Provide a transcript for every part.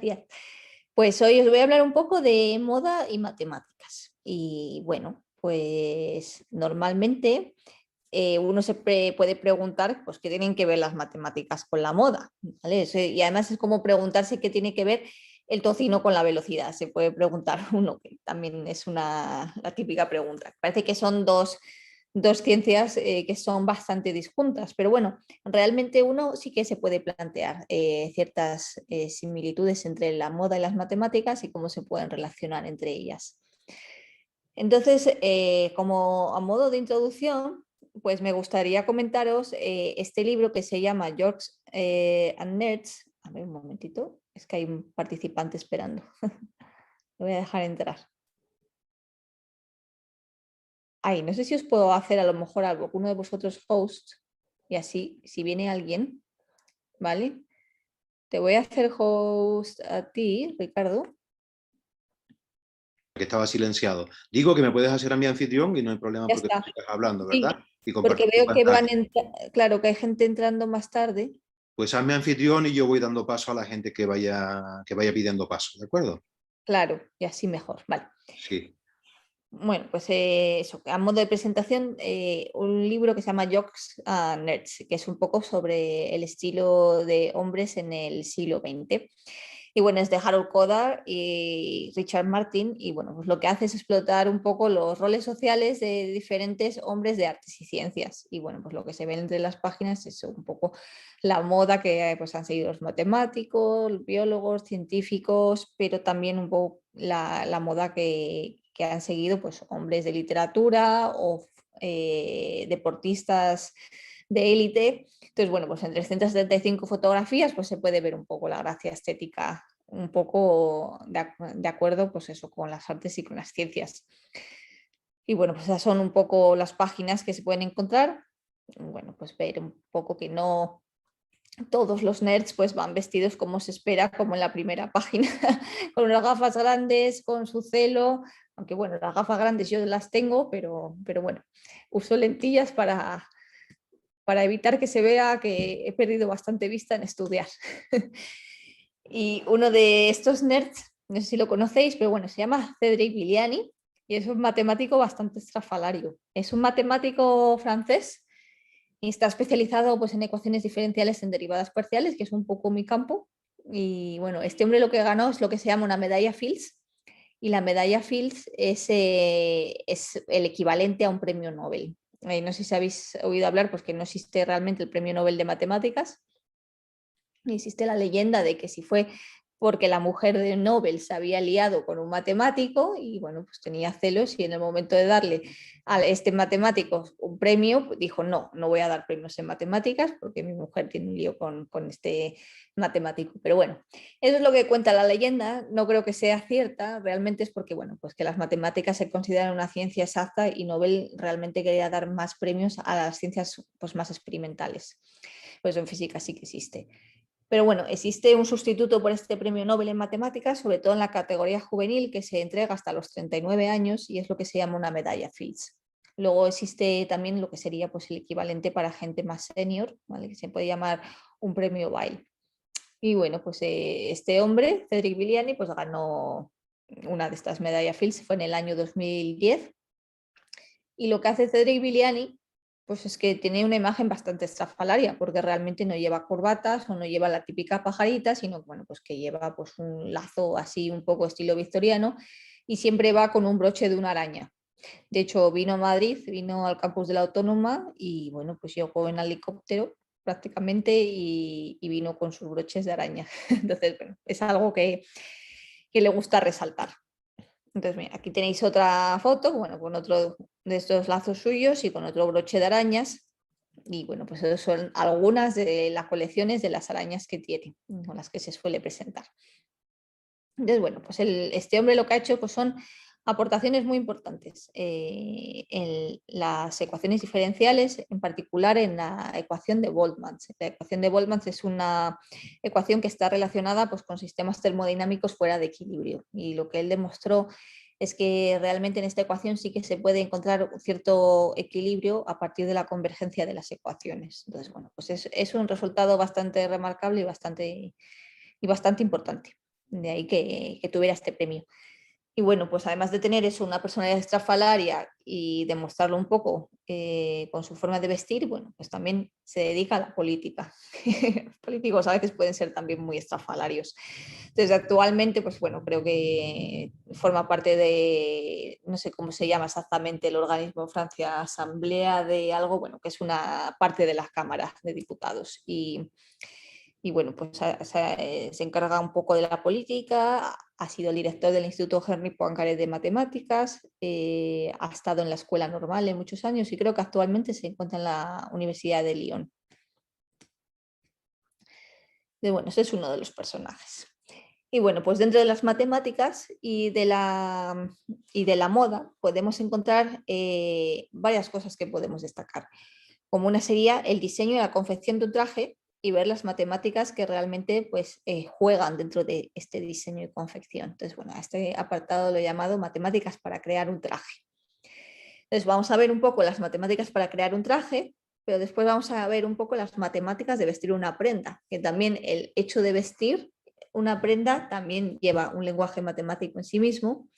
Gracias. Pues hoy os voy a hablar un poco de moda y matemáticas. Y bueno, pues normalmente uno puede preguntar pues, qué tienen que ver las matemáticas con la moda, ¿vale? Y además es como preguntarse qué tiene que ver el tocino con la velocidad. Se puede preguntar uno, que también es la típica pregunta. Parece que son dos ciencias que son bastante disjuntas, pero bueno, realmente uno sí que se puede plantear ciertas similitudes entre la moda y las matemáticas y cómo se pueden relacionar entre ellas. Entonces, como a modo de introducción, pues me gustaría comentaros este libro que se llama Jocks and Nerds. A ver, un momentito, es que hay un participante esperando. Lo voy a dejar entrar. Ay, no sé si os puedo hacer a lo mejor alguno de vosotros host y así, si viene alguien, ¿vale? Te voy a hacer host a ti, Ricardo. Que estaba silenciado. Digo que me puedes hacer a mi anfitrión y no hay problema Ya porque tú está. estás hablando, Sí, ¿verdad? Y porque compartir tu veo que pantalla. claro, que hay gente entrando más tarde. Pues hazme anfitrión y yo voy dando paso a la gente que vaya pidiendo paso, ¿de acuerdo? Claro, y así mejor. Vale. Sí. Bueno, pues eso, a modo de presentación, un libro que se llama Jocks and Nerds, que es un poco sobre el estilo de hombres en el siglo XX. Y bueno, es de Harold Goddard y Richard Martin. Y bueno, pues lo que hace es explotar un poco los roles sociales de diferentes hombres de artes y ciencias. Y bueno, pues lo que se ve entre las páginas es un poco la moda que pues, han seguido los matemáticos, los biólogos, científicos, pero también un poco la moda que han seguido pues, hombres de literatura o deportistas de élite. Entonces, bueno, pues en 375 fotografías pues se puede ver un poco la gracia estética, un poco de acuerdo pues eso, con las artes y con las ciencias. Y bueno, pues esas son un poco las páginas que se pueden encontrar. Bueno, pues ver un poco que no todos los nerds pues van vestidos como se espera, como en la primera página, con unas gafas grandes, con su celo, aunque bueno, las gafas grandes yo las tengo, pero bueno, uso lentillas para evitar que se vea que he perdido bastante vista en estudiar. Y uno de estos nerds, no sé si lo conocéis, pero bueno, se llama Cédric Villani y es un matemático bastante estrafalario. Es un matemático francés y está especializado pues, en ecuaciones diferenciales en derivadas parciales, que es un poco mi campo. Y bueno, este hombre lo que ganó es lo que se llama una medalla Fields, y la medalla Fields es el equivalente a un premio Nobel. No sé si habéis oído hablar, pues que no existe realmente el premio Nobel de matemáticas. Existe la leyenda de que si fue porque la mujer de Nobel se había liado con un matemático y bueno, pues tenía celos y en el momento de darle a este matemático un premio, pues dijo, no, no voy a dar premios en matemáticas porque mi mujer tiene un lío con este matemático. Pero bueno, eso es lo que cuenta la leyenda, no creo que sea cierta, realmente es porque, bueno, pues que las matemáticas se consideran una ciencia exacta y Nobel realmente quería dar más premios a las ciencias pues, más experimentales. Pues en física sí que existe. Pero bueno, existe un sustituto por este premio Nobel en matemáticas, sobre todo en la categoría juvenil, que se entrega hasta los 39 años y es lo que se llama una medalla Fields. Luego existe también lo que sería pues, el equivalente para gente más senior, ¿vale? Que se puede llamar un premio Weil. Y bueno, pues este hombre, Cedric Villani, pues ganó una de estas medallas Fields, fue en el año 2010. Y lo que hace Cedric Villani pues es que tiene una imagen bastante estrafalaria, porque realmente no lleva corbatas o no lleva la típica pajarita, sino bueno, pues que lleva pues un lazo así un poco estilo victoriano y siempre va con un broche de una araña. De hecho, vino a Madrid, vino al campus de la Autónoma y bueno, pues llegó en helicóptero prácticamente y vino con sus broches de araña. Entonces, bueno, es algo que le gusta resaltar. Entonces, mira, aquí tenéis otra foto, bueno, con otro de estos lazos suyos y con otro broche de arañas. Y bueno, pues esas son algunas de las colecciones de las arañas que tiene, con las que se suele presentar. Entonces, bueno, pues este hombre lo que ha hecho pues son aportaciones muy importantes en las ecuaciones diferenciales, en particular en la ecuación de Boltzmann. La ecuación de Boltzmann es una ecuación que está relacionada pues, con sistemas termodinámicos fuera de equilibrio. Y lo que él demostró es que realmente en esta ecuación sí que se puede encontrar un cierto equilibrio a partir de la convergencia de las ecuaciones. Entonces, bueno, pues es un resultado bastante remarcable y bastante importante. De ahí que tuviera este premio. Y bueno, pues además de tener eso, una personalidad estrafalaria y demostrarlo un poco con su forma de vestir, bueno, pues también se dedica a la política. Los políticos a veces pueden ser también muy estrafalarios. Entonces, actualmente, pues bueno, creo que forma parte de, no sé cómo se llama exactamente el organismo Francia, Asamblea de algo, bueno, que es una parte de las cámaras de diputados. Y bueno, pues se encarga un poco de la política, ha sido el director del Instituto Henri Poincaré de Matemáticas, ha estado en la escuela normal en muchos años y creo que actualmente se encuentra en la Universidad de Lyon. Y bueno, ese es uno de los personajes. Y bueno, pues dentro de las matemáticas y de la moda podemos encontrar varias cosas que podemos destacar. Como una sería el diseño y la confección de un traje y ver las matemáticas que realmente pues, juegan dentro de este diseño y confección. Entonces, bueno, a este apartado lo he llamado matemáticas para crear un traje. Entonces, vamos a ver un poco las matemáticas para crear un traje, pero después vamos a ver un poco las matemáticas de vestir una prenda, que también el hecho de vestir una prenda también lleva un lenguaje matemático en sí mismo.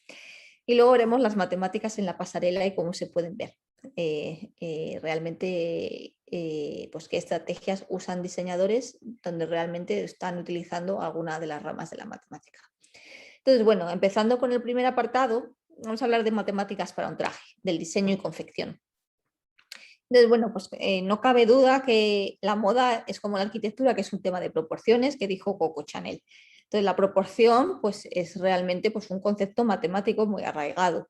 Y luego veremos las matemáticas en la pasarela y cómo se pueden ver. Realmente, pues qué estrategias usan diseñadores donde realmente están utilizando alguna de las ramas de la matemática. Entonces, bueno, empezando con el primer apartado, vamos a hablar de matemáticas para un traje, del diseño y confección. Entonces, bueno, pues no cabe duda que la moda es como la arquitectura, que es un tema de proporciones, que dijo Coco Chanel. Entonces, la proporción pues, es realmente pues, un concepto matemático muy arraigado.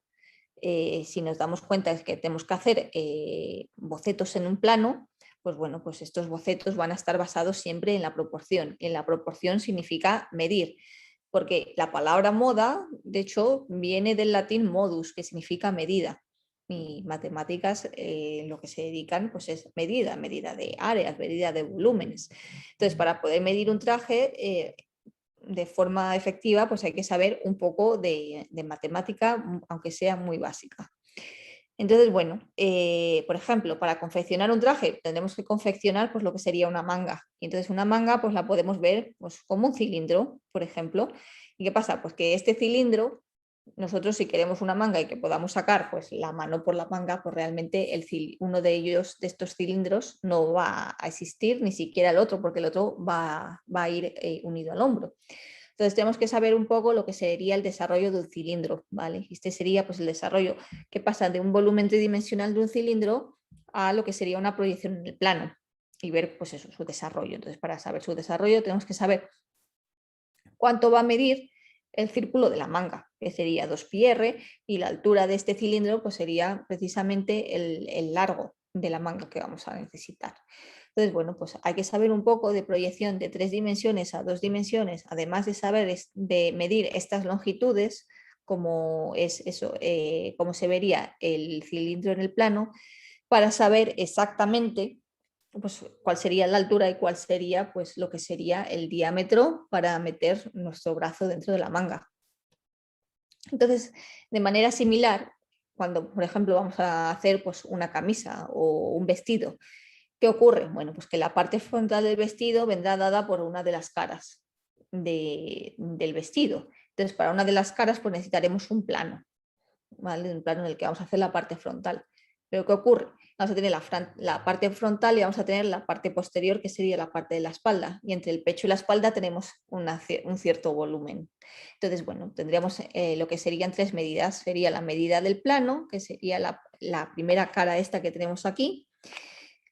Si nos damos cuenta es que tenemos que hacer bocetos en un plano, pues bueno, pues estos bocetos van a estar basados siempre en la proporción. Y en la proporción significa medir, porque la palabra moda, de hecho, viene del latín modus, que significa medida. Y matemáticas lo que se dedican pues es medida de áreas, medida de volúmenes. Entonces, para poder medir un traje de forma efectiva, pues hay que saber un poco de matemática, aunque sea muy básica. Entonces, bueno, por ejemplo, para confeccionar un traje tendremos que confeccionar pues, lo que sería una manga. Y entonces una manga pues, la podemos ver pues, como un cilindro, por ejemplo. ¿Y qué pasa? Pues que este cilindro, nosotros si queremos una manga y que podamos sacar pues, la mano por la manga, pues realmente uno de ellos, de estos cilindros, no va a existir, ni siquiera el otro, porque el otro va a ir unido al hombro. Entonces tenemos que saber un poco lo que sería el desarrollo de un cilindro, ¿vale? Este sería pues el desarrollo que pasa de un volumen tridimensional de un cilindro a lo que sería una proyección en el plano y ver pues eso, su desarrollo. Entonces para saber su desarrollo tenemos que saber cuánto va a medir el círculo de la manga, que sería 2πr, y la altura de este cilindro pues sería precisamente el largo de la manga que vamos a necesitar. Entonces, bueno, pues hay que saber un poco de proyección de 3 dimensiones a 2 dimensiones, además de saber de medir estas longitudes, como es eso, cómo se vería el cilindro en el plano, para saber exactamente pues, cuál sería la altura y cuál sería pues, lo que sería el diámetro para meter nuestro brazo dentro de la manga. Entonces, de manera similar, cuando, por ejemplo, vamos a hacer pues, una camisa o un vestido, ¿qué ocurre? Bueno, pues que la parte frontal del vestido vendrá dada por una de las caras del vestido. Entonces, para una de las caras pues necesitaremos un plano, ¿vale? Un plano en el que vamos a hacer la parte frontal. Pero ¿qué ocurre? Vamos a tener la parte frontal y vamos a tener la parte posterior, que sería la parte de la espalda. Y entre el pecho y la espalda tenemos un cierto volumen. Entonces, bueno, tendríamos lo que serían 3 medidas. Sería la medida del plano, que sería la primera cara esta que tenemos aquí.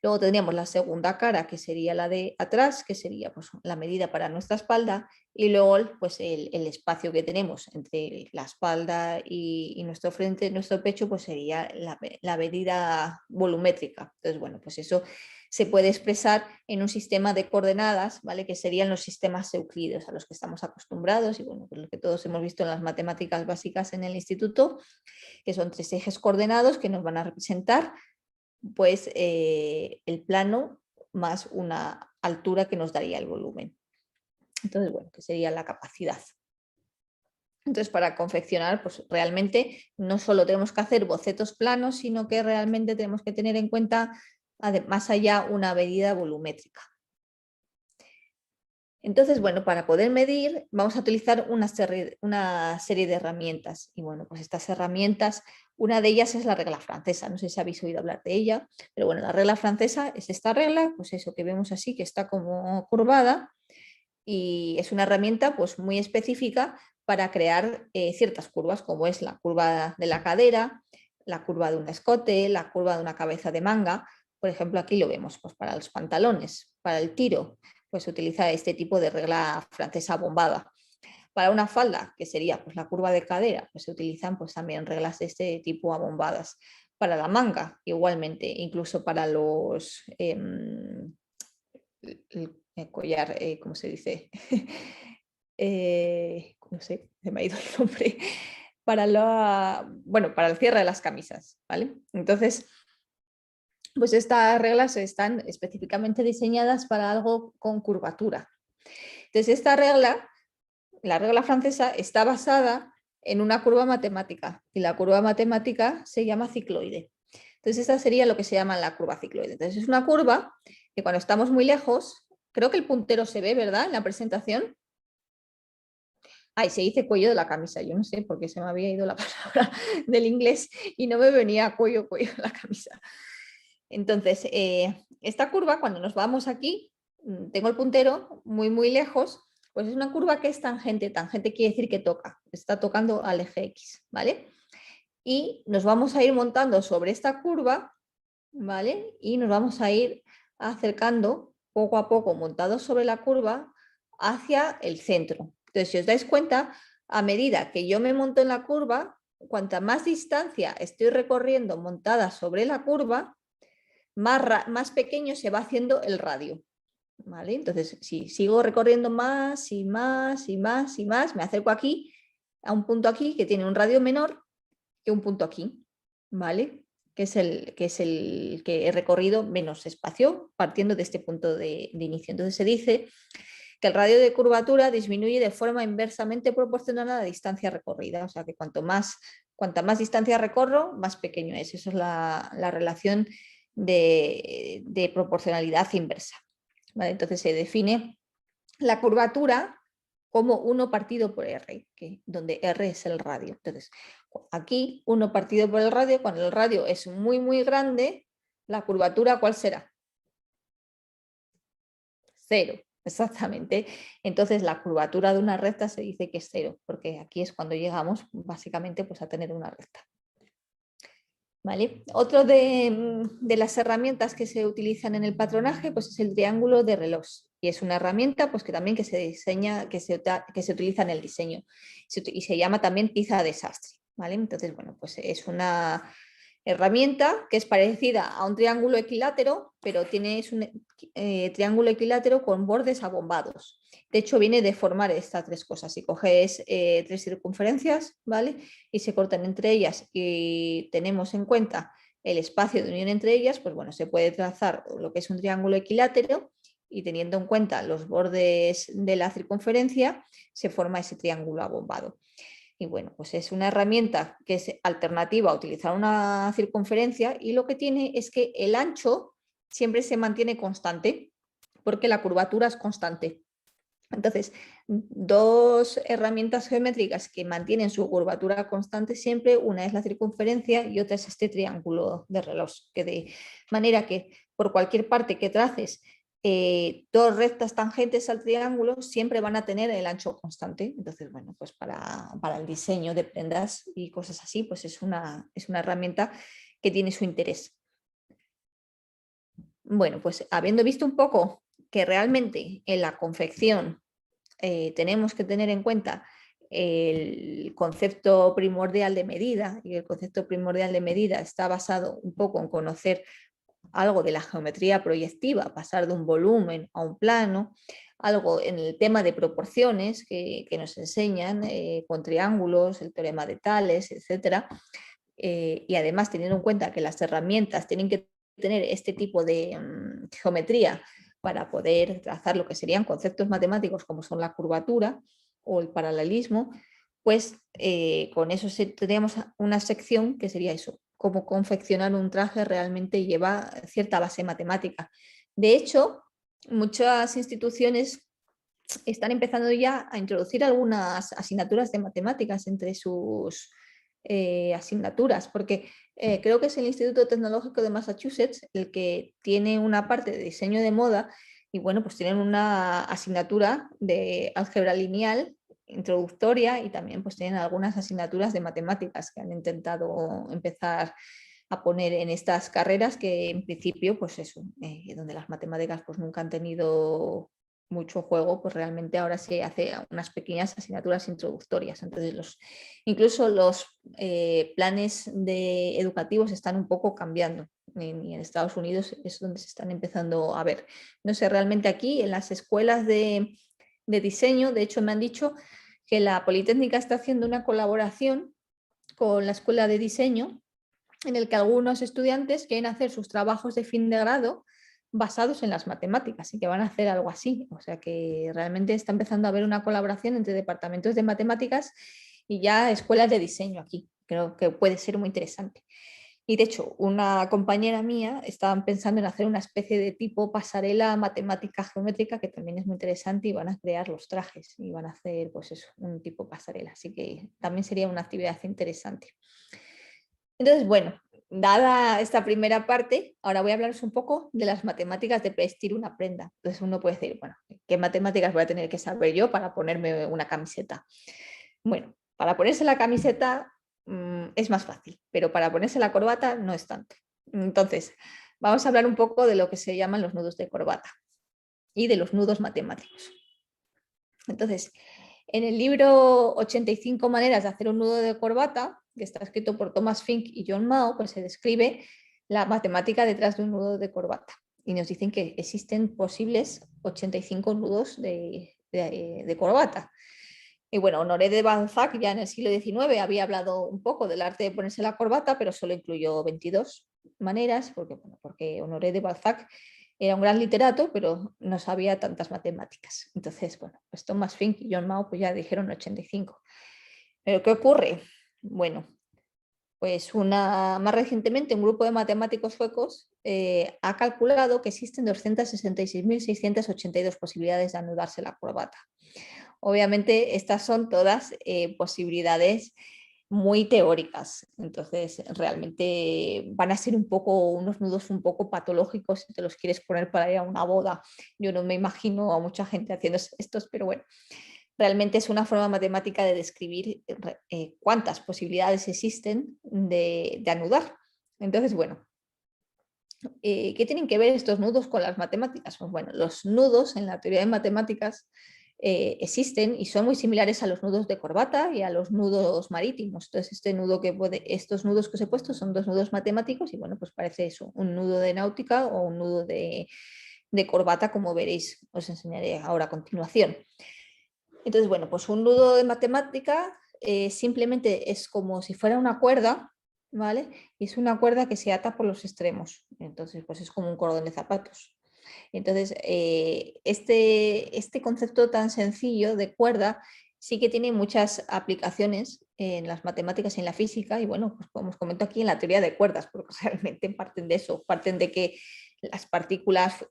Luego tendríamos la segunda cara, que sería la de atrás, que sería pues, la medida para nuestra espalda, y luego pues, el espacio que tenemos entre la espalda y nuestro frente, nuestro pecho, pues sería la medida volumétrica. Entonces, bueno, pues eso se puede expresar en un sistema de coordenadas, ¿vale? Que serían los sistemas euclides a los que estamos acostumbrados y bueno, pues lo que todos hemos visto en las matemáticas básicas en el instituto, que son 3 ejes coordenados que nos van a representar pues el plano más una altura que nos daría el volumen. Entonces, bueno, que sería la capacidad. Entonces, para confeccionar, pues realmente no solo tenemos que hacer bocetos planos, sino que realmente tenemos que tener en cuenta, más allá, una medida volumétrica. Entonces, bueno, para poder medir vamos a utilizar una serie de herramientas. Y bueno, pues estas herramientas, una de ellas es la regla francesa. No sé si habéis oído hablar de ella, pero bueno, la regla francesa es esta regla, pues eso que vemos así, que está como curvada, y es una herramienta pues muy específica para crear ciertas curvas, como es la curva de la cadera, la curva de un escote, la curva de una cabeza de manga. Por ejemplo, aquí lo vemos pues, para los pantalones, para el tiro, pues se utiliza este tipo de regla francesa bombada. Para una falda, que sería pues, la curva de cadera, pues se utilizan pues, también reglas de este tipo abombadas. Para la manga, igualmente, incluso para los el collar, ¿cómo se dice? No sé, se me ha ido el nombre. Para el cierre de las camisas, ¿vale? Entonces, pues estas reglas están específicamente diseñadas para algo con curvatura. Entonces, esta regla, la regla francesa, está basada en una curva matemática y la curva matemática se llama cicloide. Entonces, esta sería lo que se llama la curva cicloide. Entonces, es una curva que cuando estamos muy lejos, creo que el puntero se ve, ¿verdad? En la presentación. Ay, se dice cuello de la camisa. Yo no sé por qué se me había ido la palabra del inglés y no me venía cuello de la camisa. Entonces, esta curva, cuando nos vamos aquí, tengo el puntero muy lejos, pues es una curva que es tangente. Tangente quiere decir que toca, está tocando al eje X, ¿vale? Y nos vamos a ir montando sobre esta curva, ¿vale? Y nos vamos a ir acercando poco a poco, montados sobre la curva, hacia el centro. Entonces, si os dais cuenta, a medida que yo me monto en la curva, cuanta más distancia estoy recorriendo montada sobre la curva, más pequeño se va haciendo el radio. ¿Vale? Entonces, si sigo recorriendo más y más y más y más, me acerco aquí, a un punto aquí que tiene un radio menor que un punto aquí, ¿vale? Que es el que he recorrido menos espacio partiendo de este punto de inicio. Entonces se dice que el radio de curvatura disminuye de forma inversamente proporcional a la distancia recorrida. O sea que cuanta más distancia recorro, más pequeño es. Esa es la relación de proporcionalidad inversa. ¿Vale? Entonces se define la curvatura como 1 partido por R, donde R es el radio. Entonces, aquí 1 partido por el radio, cuando el radio es muy grande, la curvatura, ¿cuál será? 0, exactamente. Entonces, la curvatura de una recta se dice que es 0, porque aquí es cuando llegamos básicamente pues, a tener una recta. ¿Vale? Otro de las herramientas que se utilizan en el patronaje pues, es el triángulo de Reuleaux. Y es una herramienta pues, que también se diseña, que se utiliza en el diseño. Y se llama también tiza de sastre. ¿Vale? Entonces, bueno, pues es una herramienta que es parecida a un triángulo equilátero, pero es un triángulo equilátero con bordes abombados. De hecho, viene de formar estas 3 cosas. Si coges 3 circunferencias, ¿vale? Y se cortan entre ellas y tenemos en cuenta el espacio de unión entre ellas, pues bueno, se puede trazar lo que es un triángulo equilátero y teniendo en cuenta los bordes de la circunferencia, se forma ese triángulo abombado. Y bueno, pues es una herramienta que es alternativa a utilizar una circunferencia y lo que tiene es que el ancho siempre se mantiene constante porque la curvatura es constante. Entonces, 2 herramientas geométricas que mantienen su curvatura constante siempre, una es la circunferencia y otra es este triángulo de Reuleaux, que de manera que por cualquier parte que traces 2 rectas tangentes al triángulo siempre van a tener el ancho constante. Entonces, bueno, pues para el diseño de prendas y cosas así, pues es una herramienta que tiene su interés. Bueno, pues habiendo visto un poco que realmente en la confección tenemos que tener en cuenta el concepto primordial de medida, y el concepto primordial de medida está basado un poco en conocer algo de la geometría proyectiva, pasar de un volumen a un plano, algo en el tema de proporciones que nos enseñan con triángulos, el teorema de Tales, etc. Y además teniendo en cuenta que las herramientas tienen que tener este tipo de geometría para poder trazar lo que serían conceptos matemáticos como son la curvatura o el paralelismo, pues con eso tendríamos una sección que sería eso, cómo confeccionar un traje realmente lleva cierta base matemática. De hecho, muchas instituciones están empezando ya a introducir algunas asignaturas de matemáticas entre sus asignaturas, porque creo que es el Instituto Tecnológico de Massachusetts el que tiene una parte de diseño de moda y bueno, pues tienen una asignatura de álgebra lineal introductoria y también pues tienen algunas asignaturas de matemáticas que han intentado empezar a poner en estas carreras que en principio pues eso, donde las matemáticas pues nunca han tenido mucho juego, pues realmente ahora se hace unas pequeñas asignaturas introductorias. Entonces incluso los planes educativos están un poco cambiando. Y en Estados Unidos es donde se están empezando a ver. No sé, realmente aquí en las escuelas de diseño, de hecho me han dicho que la Politécnica está haciendo una colaboración con la escuela de diseño en el que algunos estudiantes quieren hacer sus trabajos de fin de grado basados en las matemáticas y que van a hacer algo así. O sea que realmente está empezando a haber una colaboración entre departamentos de matemáticas y ya escuelas de diseño aquí. Creo que puede ser muy interesante. Y de hecho, una compañera mía estaba pensando en hacer una especie de tipo pasarela matemática geométrica que también es muy interesante y van a crear los trajes y van a hacer pues eso, un tipo pasarela. Así que también sería una actividad interesante. Entonces, bueno, dada esta primera parte, ahora voy a hablaros un poco de las matemáticas de vestir una prenda. Entonces uno puede decir, bueno, ¿qué matemáticas voy a tener que saber yo para ponerme una camiseta? Bueno, para ponerse la camiseta es más fácil, pero para ponerse la corbata no es tanto. Entonces, vamos a hablar un poco de lo que se llaman los nudos de corbata y de los nudos matemáticos. Entonces, en el libro 85 maneras de hacer un nudo de corbata, que está escrito por Thomas Fink y John Mao, pues se describe la matemática detrás de un nudo de corbata. Y nos dicen que existen posibles 85 nudos de corbata. Y bueno, Honoré de Balzac ya en el siglo XIX había hablado un poco del arte de ponerse la corbata, pero solo incluyó 22 maneras, porque Honoré de Balzac era un gran literato, pero no sabía tantas matemáticas. Entonces, bueno, pues Thomas Fink y John Mao pues ya dijeron 85. ¿Pero qué ocurre? Bueno, pues más recientemente un grupo de matemáticos suecos ha calculado que existen 266.682 posibilidades de anudarse la corbata. Obviamente estas son todas posibilidades muy teóricas, entonces realmente van a ser unos nudos un poco patológicos si te los quieres poner para ir a una boda. Yo no me imagino a mucha gente haciendo estos, pero bueno, realmente es una forma matemática de describir cuántas posibilidades existen de anudar. Entonces, bueno, ¿qué tienen que ver estos nudos con las matemáticas? Pues bueno, los nudos en la teoría de matemáticas existen y son muy similares a los nudos de corbata y a los nudos marítimos. Entonces, estos nudos que os he puesto son dos nudos matemáticos y bueno, pues parece eso, un nudo de náutica o un nudo de corbata, como veréis, os enseñaré ahora a continuación. Entonces, bueno, pues un nudo de matemática simplemente es como si fuera una cuerda, ¿vale? Y es una cuerda que se ata por los extremos. Entonces, pues es como un cordón de zapatos. Entonces, este concepto tan sencillo de cuerda sí que tiene muchas aplicaciones en las matemáticas y en la física. Y bueno, pues como os comento aquí en la teoría de cuerdas, porque realmente parten de eso, parten de que las partículas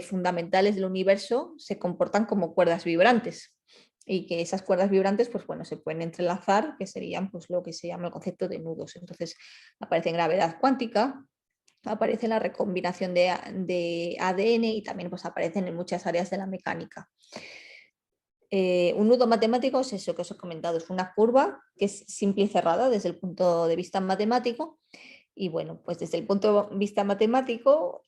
fundamentales del universo se comportan como cuerdas vibrantes y que esas cuerdas vibrantes pues bueno, se pueden entrelazar, que serían pues lo que se llama el concepto de nudos. Entonces aparece en gravedad cuántica, aparece en la recombinación de ADN y también pues aparecen en muchas áreas de la mecánica. Un nudo matemático es eso que os he comentado, es una curva que es simple y cerrada desde el punto de vista matemático. Y bueno, pues desde el punto de vista matemático,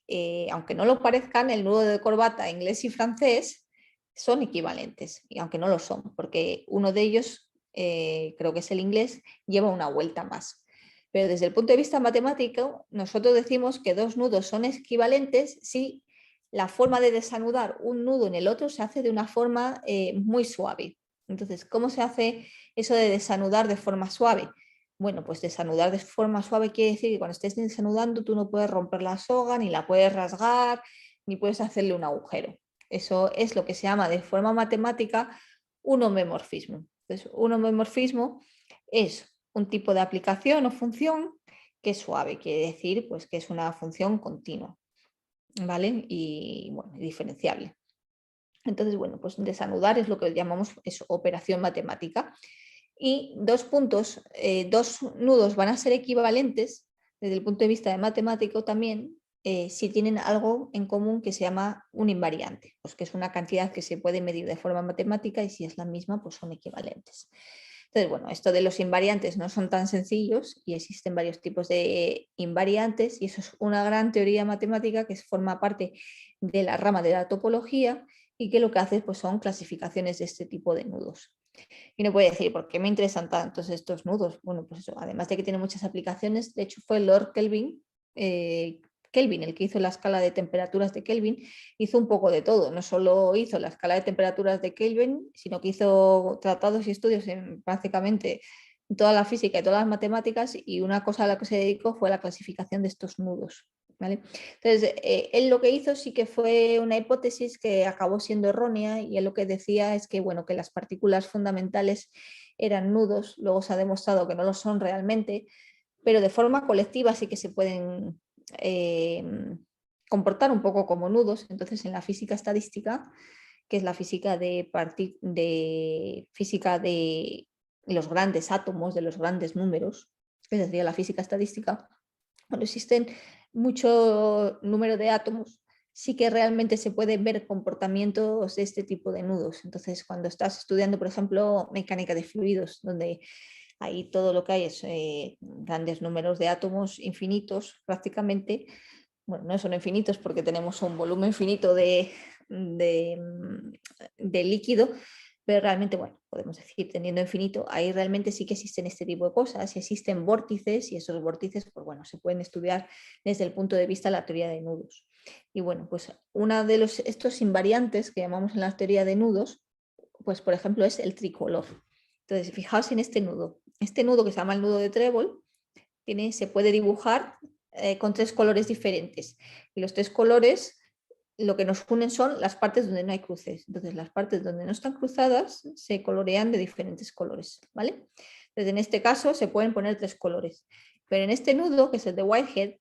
aunque no lo parezcan, el nudo de corbata inglés y francés son equivalentes, y aunque no lo son, porque uno de ellos, creo que es el inglés, lleva una vuelta más. Pero desde el punto de vista matemático, nosotros decimos que dos nudos son equivalentes si la forma de desanudar un nudo en el otro se hace de una forma muy suave. Entonces, ¿cómo se hace eso de desanudar de forma suave? Bueno, pues desanudar de forma suave quiere decir que cuando estés desanudando tú no puedes romper la soga, ni la puedes rasgar, ni puedes hacerle un agujero. Eso es lo que se llama de forma matemática un homomorfismo. Entonces, un homomorfismo es un tipo de aplicación o función que es suave, quiere decir pues, que es una función continua, ¿vale? Y bueno, diferenciable. Entonces, bueno, pues desanudar es lo que llamamos eso, operación matemática. Y dos puntos, dos nudos van a ser equivalentes desde el punto de vista de matemático también si tienen algo en común que se llama un invariante, pues que es una cantidad que se puede medir de forma matemática y si es la misma, pues son equivalentes. Entonces, bueno, esto de los invariantes no son tan sencillos y existen varios tipos de invariantes y eso es una gran teoría matemática que forma parte de la rama de la topología y que lo que hace pues, son clasificaciones de este tipo de nudos. Y no puede decir, ¿por qué me interesan tantos estos nudos? Bueno, pues eso, además de que tiene muchas aplicaciones, de hecho fue Lord Kelvin, Kelvin, el que hizo la escala de temperaturas de Kelvin, hizo un poco de todo. No solo hizo la escala de temperaturas de Kelvin, sino que hizo tratados y estudios en prácticamente toda la física y todas las matemáticas y una cosa a la que se dedicó fue la clasificación de estos nudos. ¿Vale? Entonces, él lo que hizo sí que fue una hipótesis que acabó siendo errónea y él lo que decía es que, bueno, que las partículas fundamentales eran nudos, luego se ha demostrado que no lo son realmente, pero de forma colectiva sí que se pueden comportar un poco como nudos. Entonces, en la física estadística, que es la física de física de los grandes átomos, de los grandes números, es decir, la física estadística, cuando existen mucho número de átomos, sí que realmente se pueden ver comportamientos de este tipo de nudos. Entonces, cuando estás estudiando, por ejemplo, mecánica de fluidos, donde ahí todo lo que hay es grandes números de átomos infinitos prácticamente, bueno, no son infinitos porque tenemos un volumen finito de líquido, pero realmente, bueno, podemos decir, teniendo infinito, ahí realmente sí que existen este tipo de cosas y existen vórtices y esos vórtices, pues bueno, se pueden estudiar desde el punto de vista de la teoría de nudos. Y bueno, pues una de estos invariantes que llamamos en la teoría de nudos, pues por ejemplo es el tricolor. Entonces, fijaos en este nudo. Este nudo que se llama el nudo de trébol se puede dibujar con tres colores diferentes. Y los tres colores lo que nos unen son las partes donde no hay cruces. Entonces, las partes donde no están cruzadas se colorean de diferentes colores, ¿vale? Entonces, en este caso se pueden poner tres colores. Pero en este nudo, que es el de Whitehead,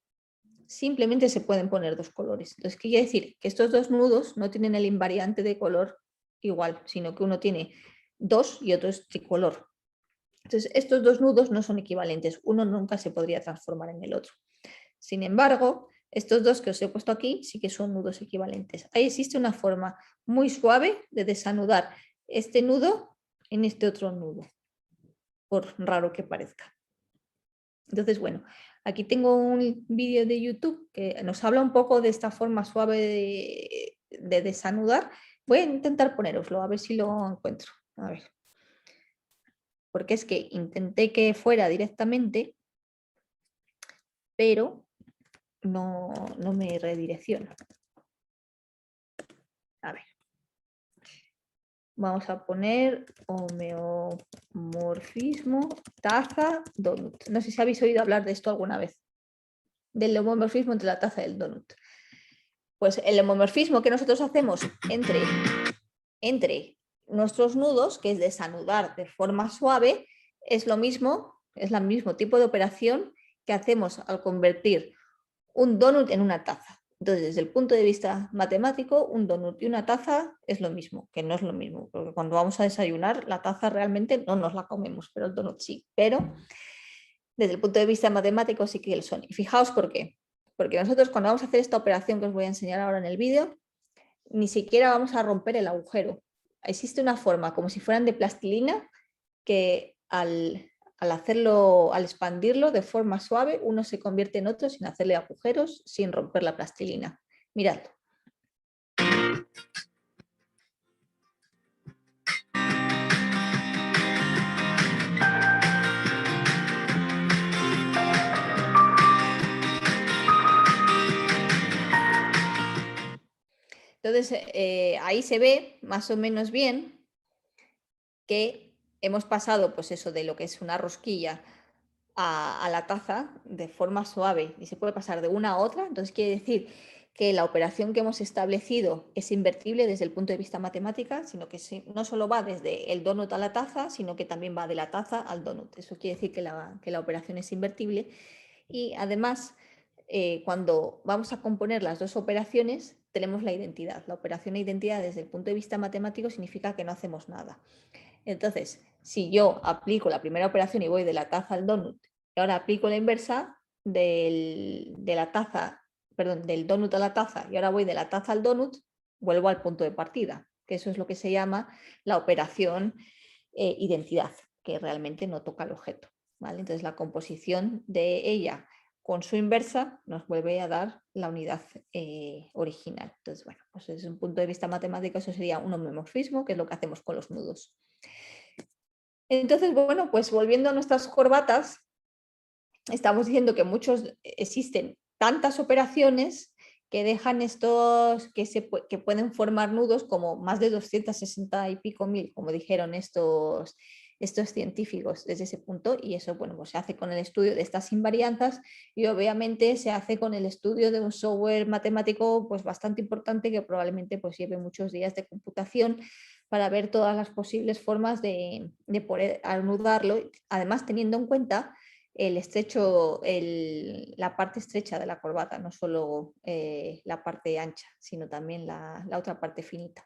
simplemente se pueden poner dos colores. Entonces, ¿qué quiere decir? Que estos dos nudos no tienen el invariante de color igual, sino que uno tiene dos y otro es tricolor. Entonces, estos dos nudos no son equivalentes. Uno nunca se podría transformar en el otro. Sin embargo, estos dos que os he puesto aquí sí que son nudos equivalentes. Ahí existe una forma muy suave de desanudar este nudo en este otro nudo, por raro que parezca. Entonces, bueno, aquí tengo un vídeo de YouTube que nos habla un poco de esta forma suave de desanudar. Voy a intentar ponéroslo, a ver si lo encuentro. A ver. Porque es que intenté que fuera directamente, pero no me redirecciona. A ver. Vamos a poner homeomorfismo, taza, donut. No sé si habéis oído hablar de esto alguna vez, del homomorfismo entre la taza y el donut. Pues el homomorfismo que nosotros hacemos entre nuestros nudos, que es desanudar de forma suave, es lo mismo, es el mismo tipo de operación que hacemos al convertir un donut en una taza. Entonces, desde el punto de vista matemático, un donut y una taza es lo mismo, que no es lo mismo, porque cuando vamos a desayunar, la taza realmente no nos la comemos, pero el donut sí. Pero desde el punto de vista matemático sí que lo son. Y fijaos por qué. Porque nosotros cuando vamos a hacer esta operación que os voy a enseñar ahora en el vídeo, ni siquiera vamos a romper el agujero. Existe una forma, como si fueran de plastilina, que al expandirlo de forma suave, uno se convierte en otro sin hacerle agujeros, sin romper la plastilina. Miradlo. Entonces, ahí se ve más o menos bien que hemos pasado, pues eso, de lo que es una rosquilla a la taza de forma suave y se puede pasar de una a otra. Entonces, quiere decir que la operación que hemos establecido es invertible desde el punto de vista matemática, sino que no solo va desde el donut a la taza, sino que también va de la taza al donut. Eso quiere decir que la operación es invertible y además cuando vamos a componer las dos operaciones tenemos la identidad. La operación de identidad desde el punto de vista matemático significa que no hacemos nada. Entonces, si yo aplico la primera operación y voy de la taza al donut, y ahora aplico la inversa de la taza, perdón, del donut a la taza, y ahora voy de la taza al donut, vuelvo al punto de partida, que eso es lo que se llama la operación identidad, que realmente no toca el objeto, ¿vale? Entonces, la composición de ella con su inversa nos vuelve a dar la unidad original. Entonces, bueno, pues desde un punto de vista matemático eso sería un homomorfismo, que es lo que hacemos con los nudos. Entonces, bueno, pues volviendo a nuestras corbatas, estamos diciendo que existen tantas operaciones que dejan estos, que pueden formar nudos como más de 260 y pico mil, como dijeron estos científicos desde ese punto, y eso, bueno, pues se hace con el estudio de estas invarianzas y obviamente se hace con el estudio de un software matemático pues bastante importante que probablemente pues lleve muchos días de computación para ver todas las posibles formas de poder anudarlo, además teniendo en cuenta la parte estrecha de la corbata, no solo la parte ancha, sino también la otra parte finita.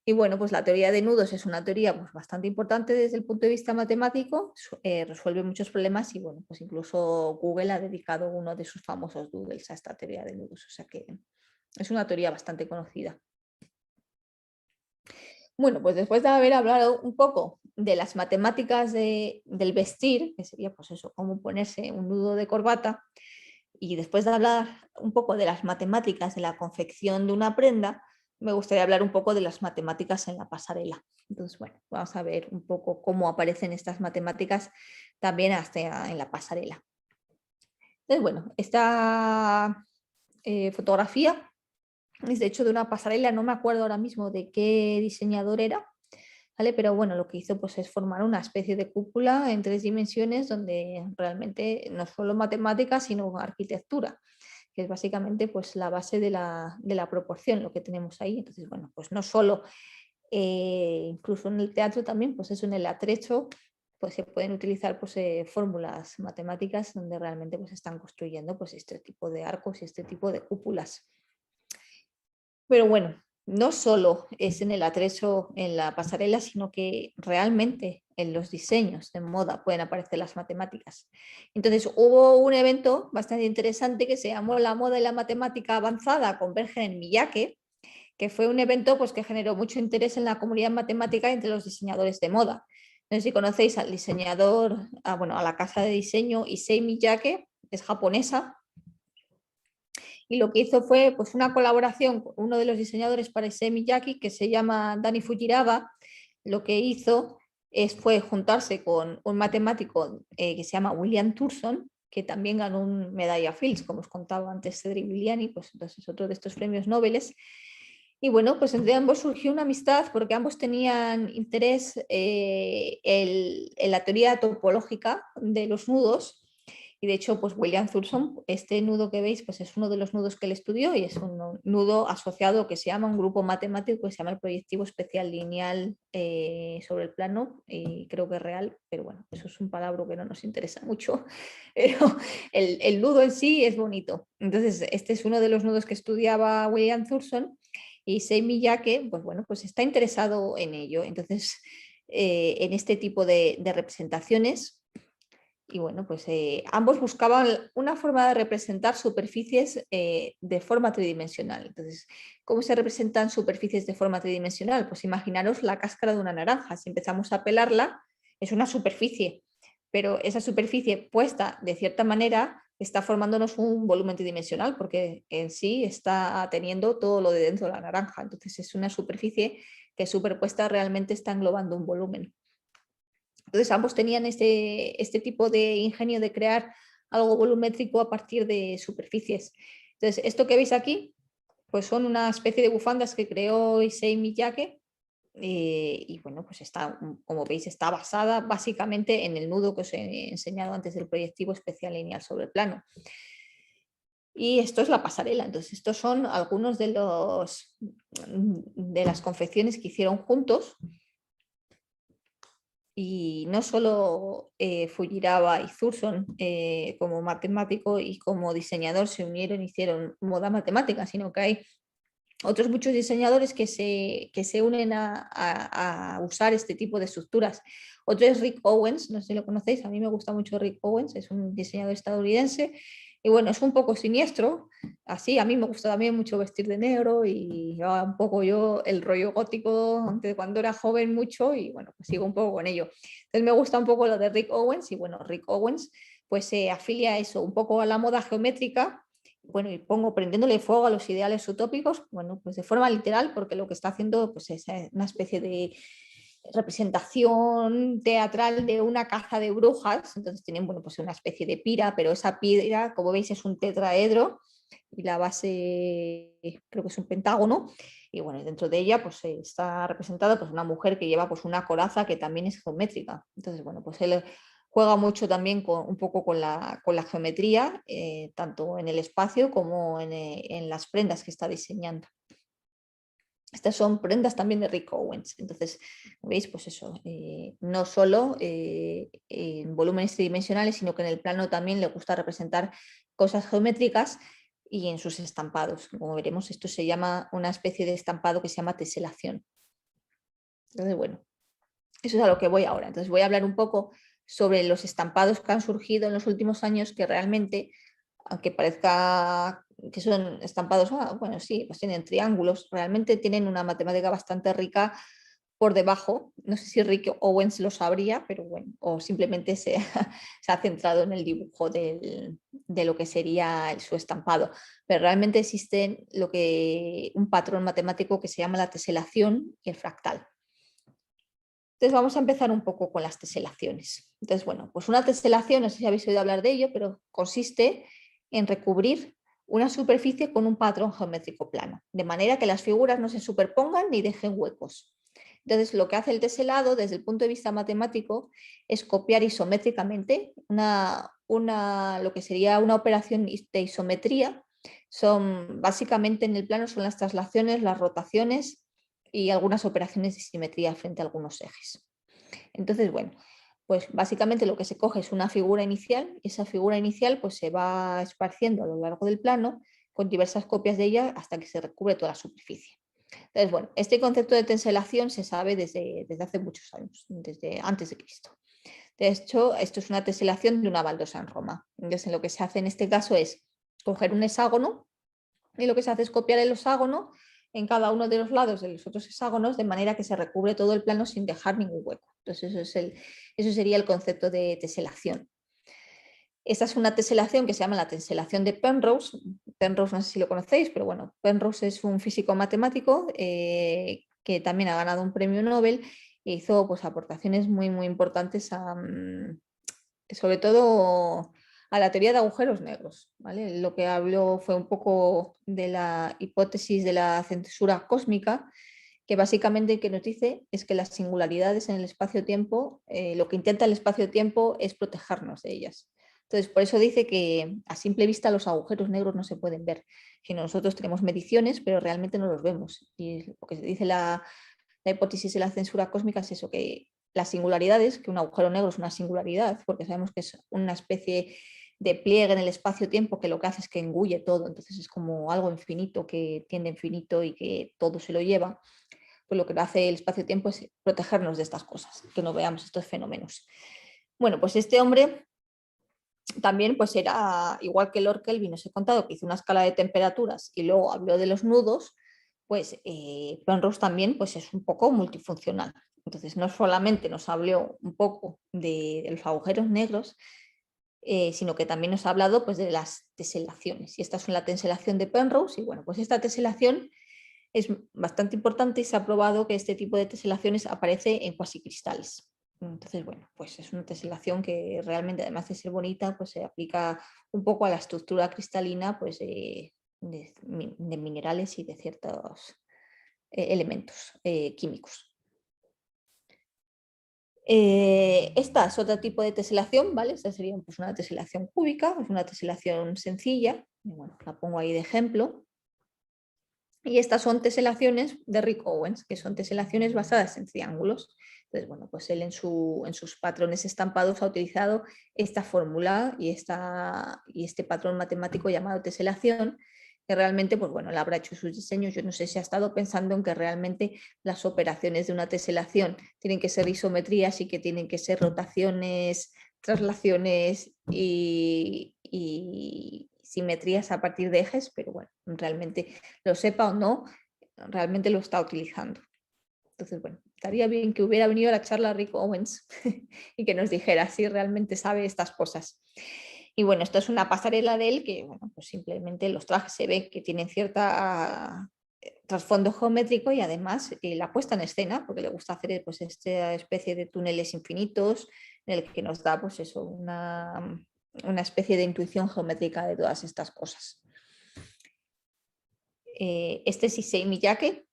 Y bueno, pues la teoría de nudos es una teoría pues, bastante importante desde el punto de vista matemático, resuelve muchos problemas y bueno, pues incluso Google ha dedicado uno de sus famosos doodles a esta teoría de nudos, o sea que es una teoría bastante conocida. Bueno, pues después de haber hablado un poco de las matemáticas del vestir, que sería pues eso, cómo ponerse un nudo de corbata, y después de hablar un poco de las matemáticas de la confección de una prenda, me gustaría hablar un poco de las matemáticas en la pasarela. Entonces, bueno, vamos a ver un poco cómo aparecen estas matemáticas también hasta en la pasarela. Entonces, bueno, esta fotografía es de hecho de una pasarela, no me acuerdo ahora mismo de qué diseñador era, ¿vale? Pero bueno, lo que hizo pues, es formar una especie de cúpula en 3 dimensiones donde realmente no solo matemáticas, sino arquitectura, que es básicamente pues, la base de la proporción, lo que tenemos ahí. Entonces, bueno, pues no solo, incluso en el teatro también, pues eso en el atrecho, pues se pueden utilizar pues, fórmulas matemáticas donde realmente pues, están construyendo pues, este tipo de arcos y este tipo de cúpulas. Pero bueno, no solo es en el atrecho, en la pasarela, sino que realmente en los diseños de moda pueden aparecer las matemáticas. Entonces hubo un evento bastante interesante que se llamó La moda y la matemática avanzada convergen en Miyake, que fue un evento pues, que generó mucho interés en la comunidad matemática entre los diseñadores de moda. No sé si conocéis al diseñador, a la casa de diseño Issei Miyake, es japonesa, y lo que hizo fue pues, una colaboración con uno de los diseñadores para ese Miyake, que se llama Dani Fujiraba. Lo que hizo fue juntarse con un matemático que se llama William Thurston, que también ganó un medalla Fields, como os contaba antes Cedric Viliani, pues entonces es otro de estos premios Nobel. Y bueno, pues entre ambos surgió una amistad porque ambos tenían interés en la teoría topológica de los nudos. Y de hecho, pues William Thurston, este nudo que veis, pues es uno de los nudos que él estudió y es un nudo asociado que se llama un grupo matemático que se llama el proyectivo especial lineal sobre el plano, y creo que es real, pero bueno, eso es un palabra que no nos interesa mucho, pero el nudo en sí es bonito. Entonces, este es uno de los nudos que estudiaba William Thurston y Sei Miyake, pues bueno, pues está interesado en ello. Entonces, en este tipo de representaciones. Y bueno, pues ambos buscaban una forma de representar superficies de forma tridimensional. Entonces, ¿cómo se representan superficies de forma tridimensional? Pues imaginaros la cáscara de una naranja. Si empezamos a pelarla, es una superficie, pero esa superficie puesta de cierta manera está formándonos un volumen tridimensional porque en sí está teniendo todo lo de dentro de la naranja. Entonces, es una superficie que superpuesta realmente está englobando un volumen. Entonces ambos tenían este tipo de ingenio de crear algo volumétrico a partir de superficies. Entonces, esto que veis aquí, pues son una especie de bufandas que creó Issei Miyake, y bueno, pues está, como veis, está basada básicamente en el nudo que os he enseñado antes del proyectivo especial lineal sobre el plano. Y esto es la pasarela. Entonces, estos son algunos de las confecciones que hicieron juntos. Y no solo Fujiraba y Thurston como matemático y como diseñador se unieron y hicieron moda matemática, sino que hay otros muchos diseñadores que se unen a usar este tipo de estructuras. Otro es Rick Owens, no sé si lo conocéis, a mí me gusta mucho Rick Owens, es un diseñador estadounidense y bueno, es un poco siniestro, así, a mí me gusta también mucho vestir de negro y llevaba un poco yo el rollo gótico de cuando era joven mucho y bueno, pues sigo un poco con ello. Entonces me gusta un poco lo de Rick Owens y bueno, Rick Owens pues se afilia a eso, un poco a la moda geométrica, bueno, y pongo prendiéndole fuego a los ideales utópicos, bueno, pues de forma literal, porque lo que está haciendo pues, es una especie de representación teatral de una caza de brujas, entonces tienen, bueno, pues una especie de pira, pero esa pira, como veis, es un tetraedro y la base creo que es un pentágono, y bueno, dentro de ella pues está representada pues una mujer que lleva pues una coraza que también es geométrica, entonces bueno, pues él juega mucho también un poco con la geometría, tanto en el espacio como en las prendas que está diseñando. Estas son prendas también de Rick Owens. Entonces, veis, pues eso, no solo en volúmenes tridimensionales, sino que en el plano también le gusta representar cosas geométricas y en sus estampados. Como veremos, esto se llama una especie de estampado que se llama teselación. Entonces, bueno, eso es a lo que voy ahora. Entonces, voy a hablar un poco sobre los estampados que han surgido en los últimos años que realmente, aunque parezca que son estampados, bueno, sí, pues tienen triángulos, realmente tienen una matemática bastante rica por debajo. No sé si Rick Owens lo sabría, pero bueno, o simplemente se ha centrado en el dibujo de lo que sería su estampado. Pero realmente existe un patrón matemático que se llama la teselación y el fractal. Entonces vamos a empezar un poco con las teselaciones. Entonces, bueno, pues una teselación, no sé si habéis oído hablar de ello, pero consiste en recubrir una superficie con un patrón geométrico plano, de manera que las figuras no se superpongan ni dejen huecos. Entonces, lo que hace el teselado desde el punto de vista matemático es copiar isométricamente lo que sería una operación de isometría. Son básicamente en el plano son las traslaciones, las rotaciones y algunas operaciones de simetría frente a algunos ejes. Entonces, bueno, pues básicamente lo que se coge es una figura inicial y esa figura inicial pues se va esparciendo a lo largo del plano con diversas copias de ella hasta que se recubre toda la superficie. Entonces, bueno, este concepto de tenselación se sabe desde hace muchos años, desde antes de Cristo. De hecho, esto es una teselación de una baldosa en Roma. Entonces, lo que se hace en este caso es coger un hexágono y lo que se hace es copiar el hexágono en cada uno de los lados de los otros hexágonos de manera que se recubre todo el plano sin dejar ningún hueco. Entonces eso sería el concepto de teselación. Esta es una teselación que se llama la teselación de Penrose. Penrose no sé si lo conocéis, pero bueno, Penrose es un físico matemático que también ha ganado un premio Nobel e hizo pues, aportaciones muy, muy importantes sobre todo a la teoría de agujeros negros. ¿Vale? Lo que habló fue un poco de la hipótesis de la censura cósmica, que básicamente que nos dice es que las singularidades en el espacio-tiempo, lo que intenta el espacio-tiempo es protegernos de ellas. Entonces, por eso dice que a simple vista los agujeros negros no se pueden ver, sino nosotros tenemos mediciones, pero realmente no los vemos. Y lo que se dice la hipótesis de la censura cósmica es eso, que las singularidades, que un agujero negro es una singularidad, porque sabemos que es una especie de pliegue en el espacio-tiempo que lo que hace es que engulle todo, entonces es como algo infinito que tiende a infinito y que todo se lo lleva. Pues lo que hace el espacio-tiempo es protegernos de estas cosas, que no veamos estos fenómenos. Bueno, pues este hombre también pues era igual que Lord Kelvin, os he contado que hizo una escala de temperaturas y luego habló de los nudos, pues Penrose también pues, es un poco multifuncional. Entonces no solamente nos habló un poco de los agujeros negros, sino que también nos ha hablado pues, de las teselaciones. Y esta es la teselación de Penrose y bueno, pues esta teselación es bastante importante y se ha probado que este tipo de teselaciones aparece en cuasicristales. Entonces, bueno, pues es una teselación que realmente, además de ser bonita, pues se aplica un poco a la estructura cristalina pues, de minerales y de ciertos elementos químicos. Esta es otro tipo de teselación, ¿vale? Esta sería pues, una teselación cúbica, es una teselación sencilla, y, bueno, la pongo ahí de ejemplo. Y estas son teselaciones de Rick Owens, que son teselaciones basadas en triángulos. Entonces, bueno, pues él en sus patrones estampados ha utilizado esta fórmula y este patrón matemático llamado teselación, que realmente, pues bueno, él habrá hecho sus diseños. Yo no sé si ha estado pensando en que realmente las operaciones de una teselación tienen que ser isometrías y que tienen que ser rotaciones, traslaciones y simetrías a partir de ejes, pero bueno, realmente lo sepa o no, realmente lo está utilizando. Entonces, bueno, estaría bien que hubiera venido a la charla Rick Owens y que nos dijera si realmente sabe estas cosas. Y bueno, esto es una pasarela de él que, bueno, pues simplemente los trajes se ve que tienen cierta trasfondo geométrico y además la puesta en escena, porque le gusta hacer pues esta especie de túneles infinitos en el que nos da pues eso, una especie de intuición geométrica de todas estas cosas. Este es Issei Miyake,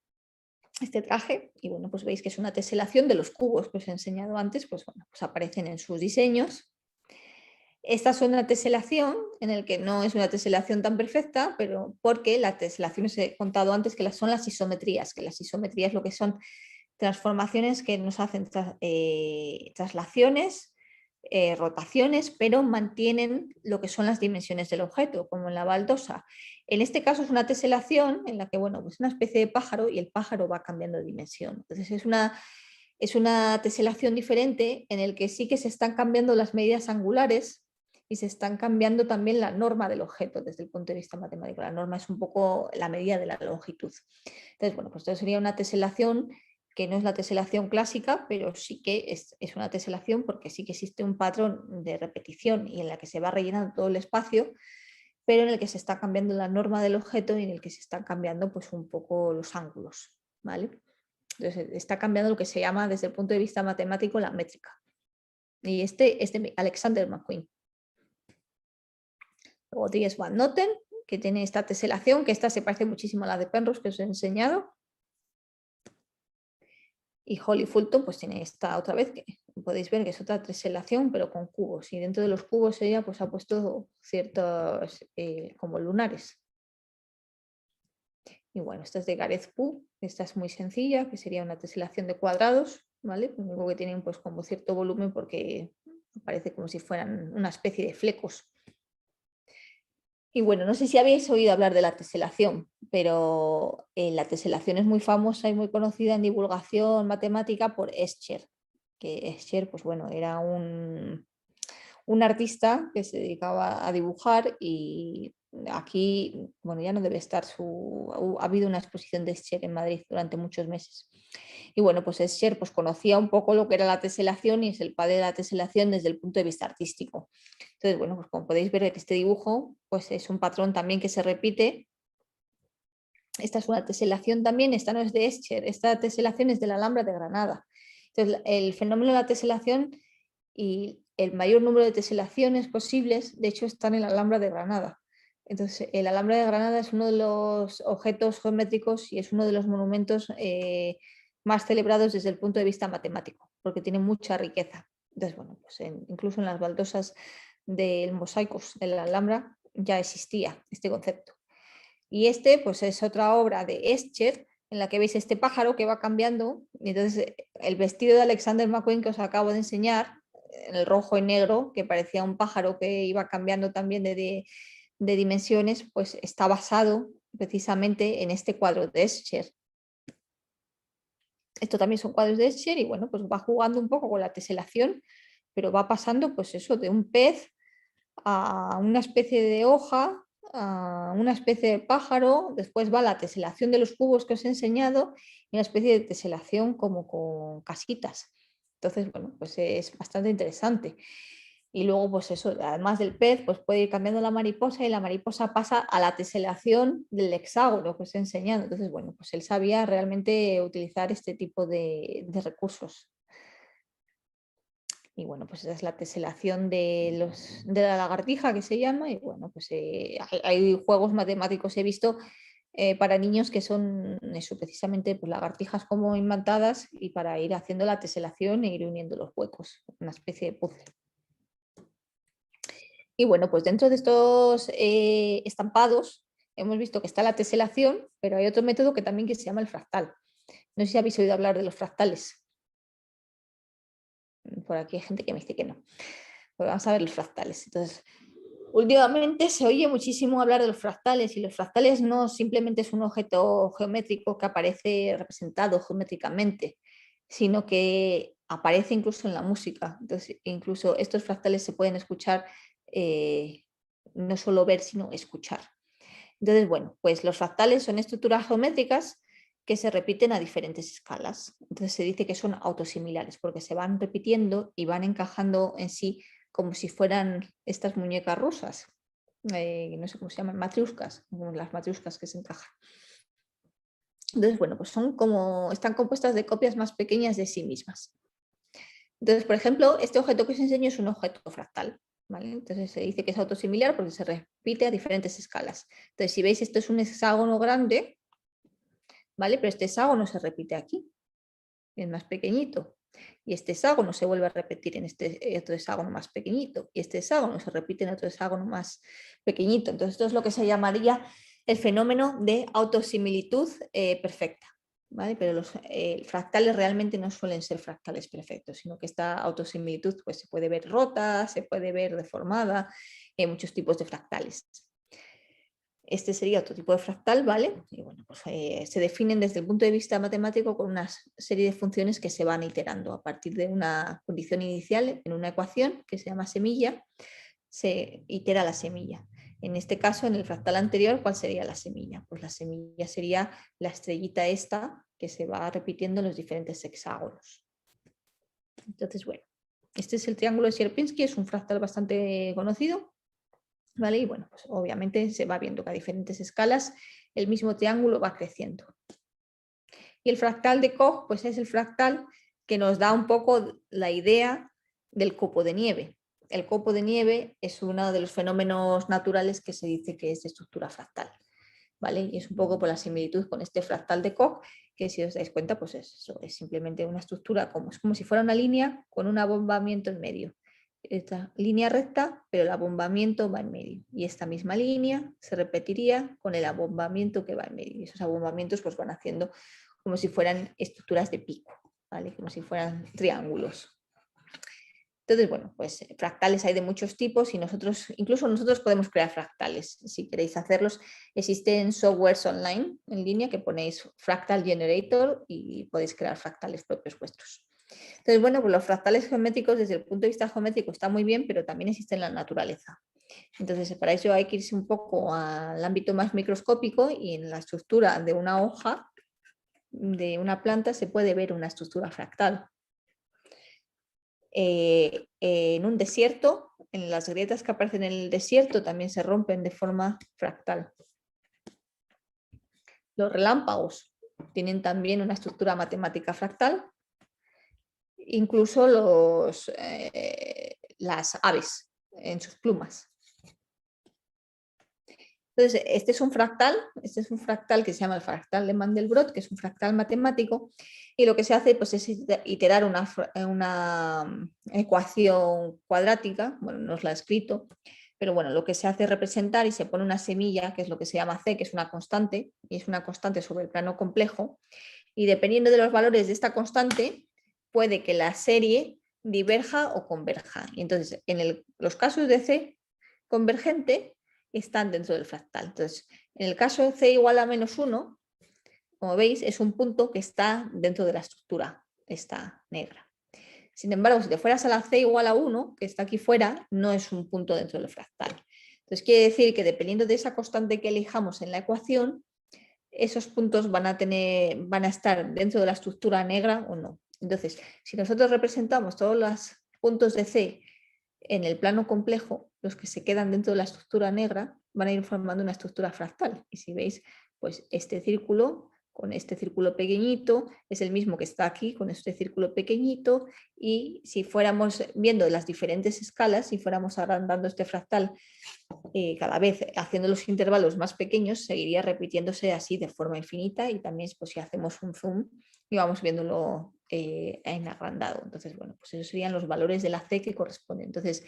este traje, y bueno, pues veis que es una teselación de los cubos que os he enseñado antes, pues bueno, pues aparecen en sus diseños. Esta es una teselación en el que no es una teselación tan perfecta, pero porque la teselación os he contado antes que son las isometrías, que las isometrías lo que son transformaciones que nos hacen traslaciones, rotaciones, pero mantienen lo que son las dimensiones del objeto, como en la baldosa. En este caso es una teselación en la que, bueno, pues una especie de pájaro y el pájaro va cambiando de dimensión. Entonces es una teselación diferente en el que sí que se están cambiando las medidas angulares y se están cambiando también la norma del objeto desde el punto de vista matemático. La norma es un poco la medida de la longitud. Entonces, bueno, pues esto sería una teselación que no es la teselación clásica, pero sí que es una teselación porque sí que existe un patrón de repetición y en la que se va rellenando todo el espacio, pero en el que se está cambiando la norma del objeto y en el que se están cambiando pues un poco los ángulos, ¿vale? Entonces está cambiando lo que se llama desde el punto de vista matemático la métrica. Y este es de Alexander McQueen. Luego Dries Van Noten, que tiene esta teselación, que esta se parece muchísimo a la de Penrose que os he enseñado. Y Holly Fulton pues tiene esta otra vez, que podéis ver que es otra teselación, pero con cubos. Y dentro de los cubos ella pues ha puesto ciertos como lunares. Y bueno, esta es de Gareth Pugh, esta es muy sencilla, que sería una teselación de cuadrados, ¿vale? Lo único que tienen pues como cierto volumen porque parece como si fueran una especie de flecos. Y bueno, no sé si habéis oído hablar de la teselación, pero la teselación es muy famosa y muy conocida en divulgación matemática por Escher, que Escher, pues bueno, era un artista que se dedicaba a dibujar y aquí, bueno, ya no debe estar ha habido una exposición de Escher en Madrid durante muchos meses. Y bueno, pues Escher pues conocía un poco lo que era la teselación y es el padre de la teselación desde el punto de vista artístico. Entonces, bueno, pues como podéis ver este dibujo, pues es un patrón también que se repite. Esta es una teselación también, esta no es de Escher, esta teselación es de la Alhambra de Granada. Entonces, el fenómeno de la teselación y el mayor número de teselaciones posibles, de hecho, están en la Alhambra de Granada. Entonces, el Alhambra de Granada es uno de los objetos geométricos y es uno de los monumentos más celebrados desde el punto de vista matemático, porque tiene mucha riqueza. Entonces, bueno, pues incluso en las baldosas de mosaicos de la Alhambra ya existía este concepto. Y este, pues es otra obra de Escher, en la que veis este pájaro que va cambiando. Y entonces, el vestido de Alexander McQueen que os acabo de enseñar, en el rojo y negro, que parecía un pájaro que iba cambiando también de dimensiones, pues está basado precisamente en este cuadro de Escher. Esto también son cuadros de Escher y bueno, pues va jugando un poco con la teselación, pero va pasando pues eso, de un pez a una especie de hoja, a una especie de pájaro, después va la teselación de los cubos que os he enseñado y una especie de teselación como con casitas. Entonces, bueno, pues es bastante interesante. Y luego, pues eso, además del pez, pues puede ir cambiando la mariposa y la mariposa pasa a la teselación del hexágono que os he enseñado. Entonces, bueno, pues él sabía realmente utilizar este tipo de recursos. Y bueno, pues esa es la teselación de la lagartija que se llama. Y bueno, pues hay juegos matemáticos, he visto, para niños que son eso, precisamente pues, lagartijas como imantadas y para ir haciendo la teselación e ir uniendo los huecos, una especie de puzzle. Y bueno, pues dentro de estos estampados hemos visto que está la teselación, pero hay otro método que también que se llama el fractal. No sé si habéis oído hablar de los fractales. Por aquí hay gente que me dice que no. Pues vamos a ver los fractales. Entonces, últimamente se oye muchísimo hablar de los fractales y los fractales no simplemente es un objeto geométrico que aparece representado geométricamente, sino que aparece incluso en la música. Entonces, incluso estos fractales se pueden escuchar, no solo ver, sino escuchar. Entonces, bueno, pues los fractales son estructuras geométricas que se repiten a diferentes escalas. Entonces se dice que son autosimilares porque se van repitiendo y van encajando en sí como si fueran estas muñecas rusas. No sé cómo se llaman, matriuscas, como las matriuscas que se encajan. Entonces, bueno, pues son como, están compuestas de copias más pequeñas de sí mismas. Entonces, por ejemplo, este objeto que os enseño es un objeto fractal. ¿Vale? Entonces se dice que es autosimilar porque se repite a diferentes escalas. Entonces, si veis, esto es un hexágono grande, ¿vale? Pero este hexágono se repite aquí, es más pequeñito. Y este hexágono se vuelve a repetir en este otro hexágono más pequeñito. Y este hexágono se repite en otro hexágono más pequeñito. Entonces, esto es lo que se llamaría el fenómeno de autosimilitud perfecta. ¿Vale? Pero los fractales realmente no suelen ser fractales perfectos, sino que esta autosimilitud pues, se puede ver rota, se puede ver deformada, hay muchos tipos de fractales. Este sería otro tipo de fractal, ¿vale? Y bueno, pues, se definen desde el punto de vista matemático con una serie de funciones que se van iterando a partir de una condición inicial en una ecuación que se llama semilla, se itera la semilla. En este caso, en el fractal anterior, ¿cuál sería la semilla? Pues la semilla sería la estrellita esta que se va repitiendo en los diferentes hexágonos. Entonces, bueno, este es el triángulo de Sierpinski, es un fractal bastante conocido, ¿vale? Y bueno, pues obviamente se va viendo que a diferentes escalas el mismo triángulo va creciendo. Y el fractal de Koch, pues es el fractal que nos da un poco la idea del copo de nieve. El copo de nieve es uno de los fenómenos naturales que se dice que es de estructura fractal, ¿vale? Y es un poco por la similitud con este fractal de Koch, que si os dais cuenta, pues eso es simplemente una estructura es como si fuera una línea con un abombamiento en medio. Esta línea recta, pero el abombamiento va en medio. Y esta misma línea se repetiría con el abombamiento que va en medio. Y esos abombamientos pues van haciendo como si fueran estructuras de pico, ¿vale? Como si fueran triángulos. Entonces, bueno, pues fractales hay de muchos tipos y incluso nosotros podemos crear fractales. Si queréis hacerlos, existen softwares online en línea que ponéis Fractal Generator y podéis crear fractales propios vuestros. Entonces, bueno, pues los fractales geométricos desde el punto de vista geométrico están muy bien, pero también existen en la naturaleza. Entonces, para eso hay que irse un poco al ámbito más microscópico y en la estructura de una hoja de una planta se puede ver una estructura fractal. En un desierto, en las grietas que aparecen en el desierto también se rompen de forma fractal. Los relámpagos tienen también una estructura matemática fractal. Incluso las aves en sus plumas. Entonces, este es un fractal que se llama el fractal de Mandelbrot, que es un fractal matemático, y lo que se hace pues, es iterar una ecuación cuadrática, bueno, no os la he escrito, pero bueno, lo que se hace es representar y se pone una semilla, que es lo que se llama C, que es una constante, y es una constante sobre el plano complejo, y dependiendo de los valores de esta constante, puede que la serie diverja o converja. Y entonces, en los casos de C convergente, están dentro del fractal. Entonces, en el caso de C igual a -1, como veis, es un punto que está dentro de la estructura, esta negra. Sin embargo, si te fueras a la C igual a 1, que está aquí fuera, no es un punto dentro del fractal. Entonces, quiere decir que dependiendo de esa constante que elijamos en la ecuación, esos puntos van a estar dentro de la estructura negra o no. Entonces, si nosotros representamos todos los puntos de C en el plano complejo, los que se quedan dentro de la estructura negra van a ir formando una estructura fractal. Y si veis, pues este círculo con este círculo pequeñito es el mismo que está aquí con este círculo pequeñito, y si fuéramos viendo las diferentes escalas, si fuéramos agrandando este fractal cada vez haciendo los intervalos más pequeños, seguiría repitiéndose así de forma infinita, y también pues, si hacemos un zoom y vamos viéndolo en agrandado. Entonces, bueno, pues esos serían los valores de la C que corresponden. Entonces,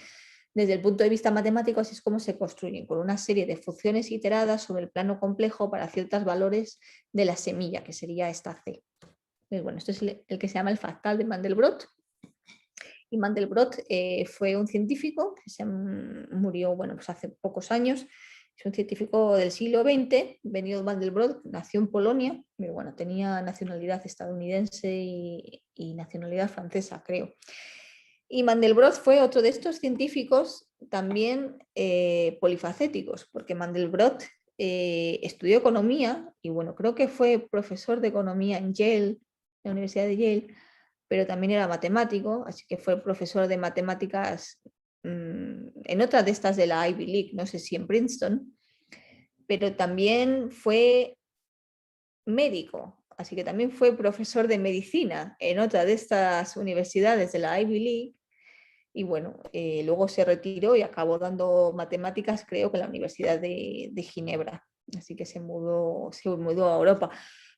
desde el punto de vista matemático, así es como se construyen, con una serie de funciones iteradas sobre el plano complejo para ciertos valores de la semilla, que sería esta C. Entonces, bueno, esto es el que se llama el fractal de Mandelbrot. Y Mandelbrot fue un científico que se murió, bueno, pues hace pocos años. Es un científico del siglo XX. Benioff Mandelbrot nació en Polonia, pero bueno, tenía nacionalidad estadounidense y nacionalidad francesa, creo. Y Mandelbrot fue otro de estos científicos también polifacéticos, porque Mandelbrot estudió economía y bueno, creo que fue profesor de economía en Yale, en la Universidad de Yale, pero también era matemático, así que fue profesor de matemáticas en otra de estas de la Ivy League, no sé si en Princeton, pero también fue médico, así que también fue profesor de medicina en otra de estas universidades de la Ivy League. Y bueno, luego se retiró y acabó dando matemáticas, creo que en la Universidad de Ginebra. Así que se mudó a Europa.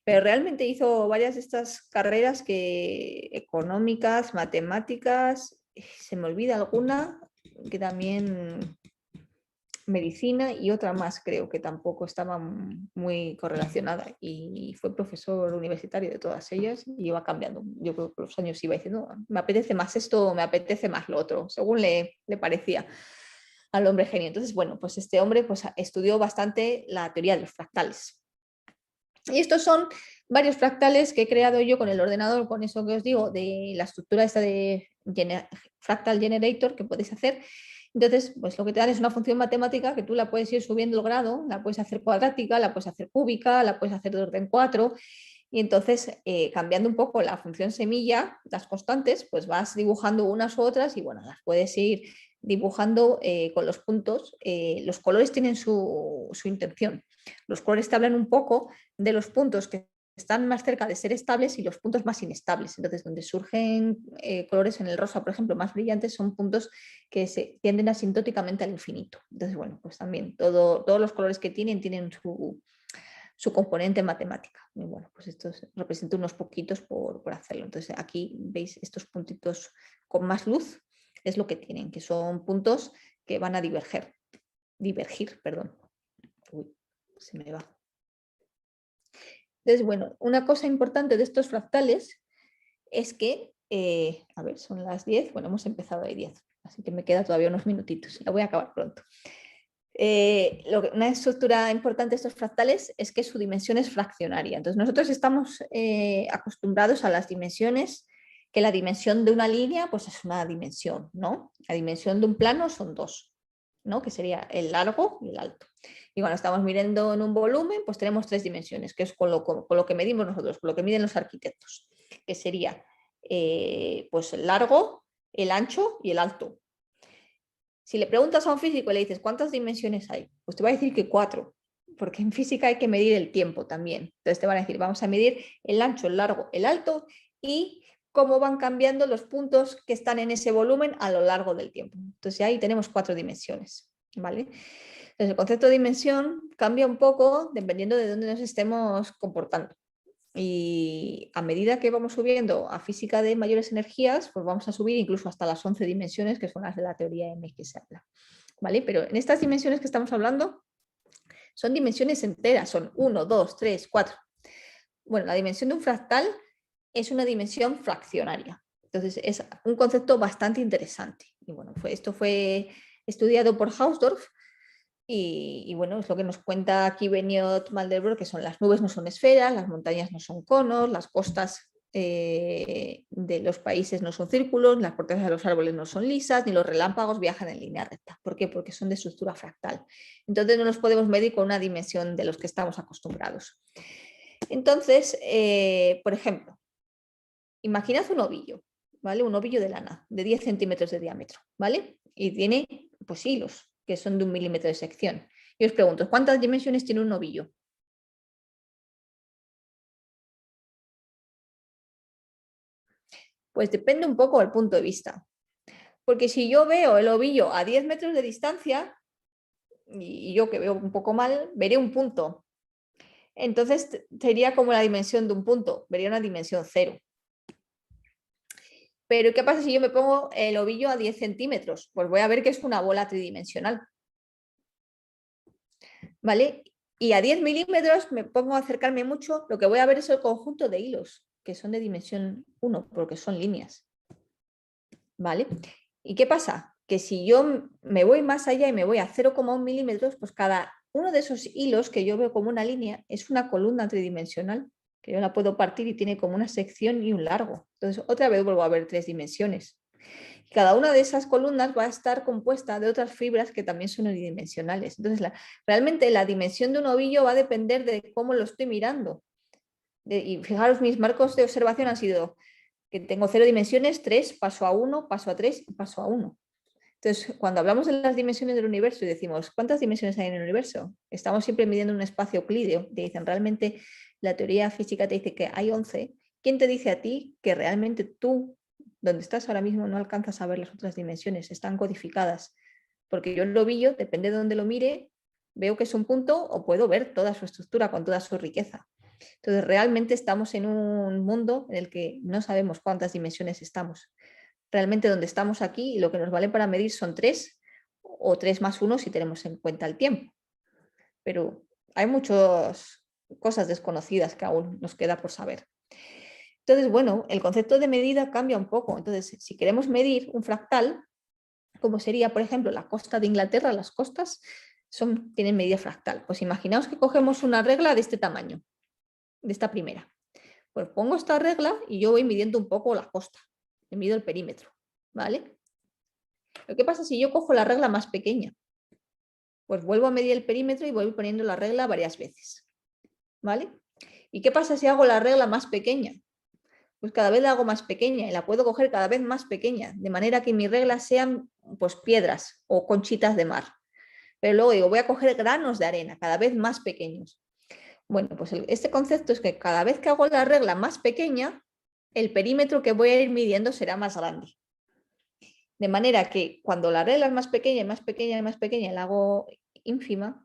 Pero realmente hizo varias de estas carreras económicas, matemáticas, se me olvida alguna, que también medicina y otra más, creo que tampoco estaba muy correlacionada. Y fue profesor universitario de todas ellas y iba cambiando. Yo creo que con los años iba diciendo, me apetece más esto, me apetece más lo otro, según le parecía al hombre genio. Entonces, bueno, pues este hombre pues, estudió bastante la teoría de los fractales. Y estos son varios fractales que he creado yo con el ordenador, con eso que os digo, de la estructura esta de fractal generator que podéis hacer. Entonces, pues lo que te dan es una función matemática que tú la puedes ir subiendo el grado, la puedes hacer cuadrática, la puedes hacer cúbica, la puedes hacer de orden 4. Y entonces, cambiando un poco la función semilla, las constantes, pues vas dibujando unas u otras y bueno, las puedes ir dibujando con los puntos. Los colores tienen su intención. Los colores te hablan un poco de los puntos que están más cerca de ser estables y los puntos más inestables. Entonces, donde surgen colores en el rosa, por ejemplo, más brillantes, son puntos que se tienden asintóticamente al infinito. Entonces, bueno, pues también todos los colores que tienen su componente matemática. Y bueno, pues esto representa unos poquitos por hacerlo. Entonces, aquí veis estos puntitos con más luz, es lo que tienen, que son puntos que van a divergir, perdón. Uy, se me va. Entonces, bueno, una cosa importante de estos fractales es que, a ver, son las 10, bueno, hemos empezado ahí 10, así que me queda todavía unos minutitos, la voy a acabar pronto. Una estructura importante de estos fractales es que su dimensión es fraccionaria. Entonces, nosotros estamos acostumbrados a las dimensiones, que la dimensión de una línea pues es una dimensión, ¿no? La dimensión de un plano son dos, ¿no? Que sería el largo y el alto. Y cuando estamos midiendo en un volumen, pues tenemos tres dimensiones, que es con lo que medimos nosotros, con lo que miden los arquitectos, que sería pues el largo, el ancho y el alto. Si le preguntas a un físico y le dices cuántas dimensiones hay, pues te va a decir que 4, porque en física hay que medir el tiempo también. Entonces te van a decir, vamos a medir el ancho, el largo, el alto y cómo van cambiando los puntos que están en ese volumen a lo largo del tiempo. Entonces ahí tenemos 4 dimensiones, ¿vale? Entonces el concepto de dimensión cambia un poco dependiendo de dónde nos estemos comportando. Y a medida que vamos subiendo a física de mayores energías, pues vamos a subir incluso hasta las 11 dimensiones, que son las de la teoría M que se habla. ¿Vale? Pero en estas dimensiones que estamos hablando son dimensiones enteras, son 1, 2, 3, 4. Bueno, la dimensión de un fractal es una dimensión fraccionaria. Entonces es un concepto bastante interesante. Y bueno, esto fue estudiado por Hausdorff. Y bueno, es lo que nos cuenta aquí Benioff Mandelbrot, que son las nubes no son esferas, las montañas no son conos, las costas de los países no son círculos, las cortezas de los árboles no son lisas, ni los relámpagos viajan en línea recta. ¿Por qué? Porque son de estructura fractal. Entonces no nos podemos medir con una dimensión de los que estamos acostumbrados. Entonces, por ejemplo, imaginad un ovillo, ¿vale? Un ovillo de lana de 10 centímetros de diámetro, ¿vale? Y tiene pues hilos que son de 1 milímetro de sección. Y os pregunto, ¿cuántas dimensiones tiene un ovillo? Pues depende un poco del punto de vista. Porque si yo veo el ovillo a 10 metros de distancia, y yo que veo un poco mal, veré un punto. Entonces sería como la dimensión de un punto, vería una dimensión 0. Pero ¿qué pasa si yo me pongo el ovillo a 10 centímetros? Pues voy a ver que es una bola tridimensional. ¿Vale? Y a 10 milímetros me pongo a acercarme mucho, lo que voy a ver es el conjunto de hilos, que son de dimensión 1, porque son líneas. ¿vale? ¿Y qué pasa? Que si yo me voy más allá y me voy a 0,1 milímetros, pues cada uno de esos hilos que yo veo como una línea es una columna tridimensional, que yo la puedo partir y tiene como una sección y un largo. Entonces, otra vez vuelvo a ver 3 dimensiones. Cada una de esas columnas va a estar compuesta de otras fibras que también son unidimensionales. Entonces, realmente la dimensión de un ovillo va a depender de cómo lo estoy mirando. Y fijaros, mis marcos de observación han sido que tengo 0 dimensiones, 3, paso a 1, paso a 3 y paso a 1. Entonces, cuando hablamos de las dimensiones del universo y decimos, ¿cuántas dimensiones hay en el universo? Estamos siempre midiendo un espacio euclídeo. Te dicen, realmente la teoría física te dice que hay 11. ¿Quién te dice a ti que realmente tú, donde estás ahora mismo, no alcanzas a ver las otras dimensiones? Están codificadas. Porque yo el ovillo, depende de dónde lo mire, veo que es un punto o puedo ver toda su estructura con toda su riqueza. Entonces, realmente estamos en un mundo en el que no sabemos cuántas dimensiones estamos. Realmente donde estamos aquí y lo que nos vale para medir son 3 o 3 más 1 si tenemos en cuenta el tiempo. Pero hay muchas cosas desconocidas que aún nos queda por saber. Entonces, bueno, el concepto de medida cambia un poco. Entonces, si queremos medir un fractal, como sería, por ejemplo, la costa de Inglaterra, las costas tienen medida fractal. Pues imaginaos que cogemos una regla de este tamaño, de esta primera. Pues pongo esta regla y yo voy midiendo un poco la costa, me mido el perímetro, ¿vale? Lo que pasa si yo cojo la regla más pequeña, pues vuelvo a medir el perímetro y voy poniendo la regla varias veces, ¿vale? ¿Y qué pasa si hago la regla más pequeña? Pues cada vez la hago más pequeña y la puedo coger cada vez más pequeña, de manera que mis reglas sean pues piedras o conchitas de mar. Pero luego digo, voy a coger granos de arena cada vez más pequeños. Bueno, pues este concepto es que cada vez que hago la regla más pequeña, el perímetro que voy a ir midiendo será más grande. De manera que cuando la regla es más pequeña, más pequeña, más pequeña, la hago ínfima,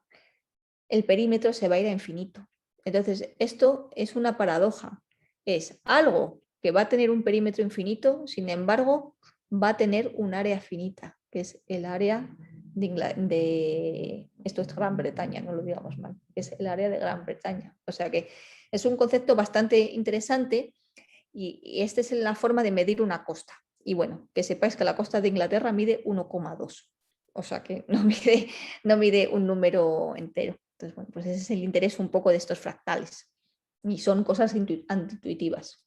el perímetro se va a ir a infinito. Entonces, esto es una paradoja. Es algo que va a tener un perímetro infinito, sin embargo, va a tener un área finita, que es el área esto es Gran Bretaña, no lo digamos mal, es el área de Gran Bretaña. O sea que es un concepto bastante interesante y esta es la forma de medir una costa. Y bueno, que sepáis que la costa de Inglaterra mide 1,2. O sea que no mide un número entero. Entonces, bueno, pues ese es el interés un poco de estos fractales. Y son cosas intuitivas.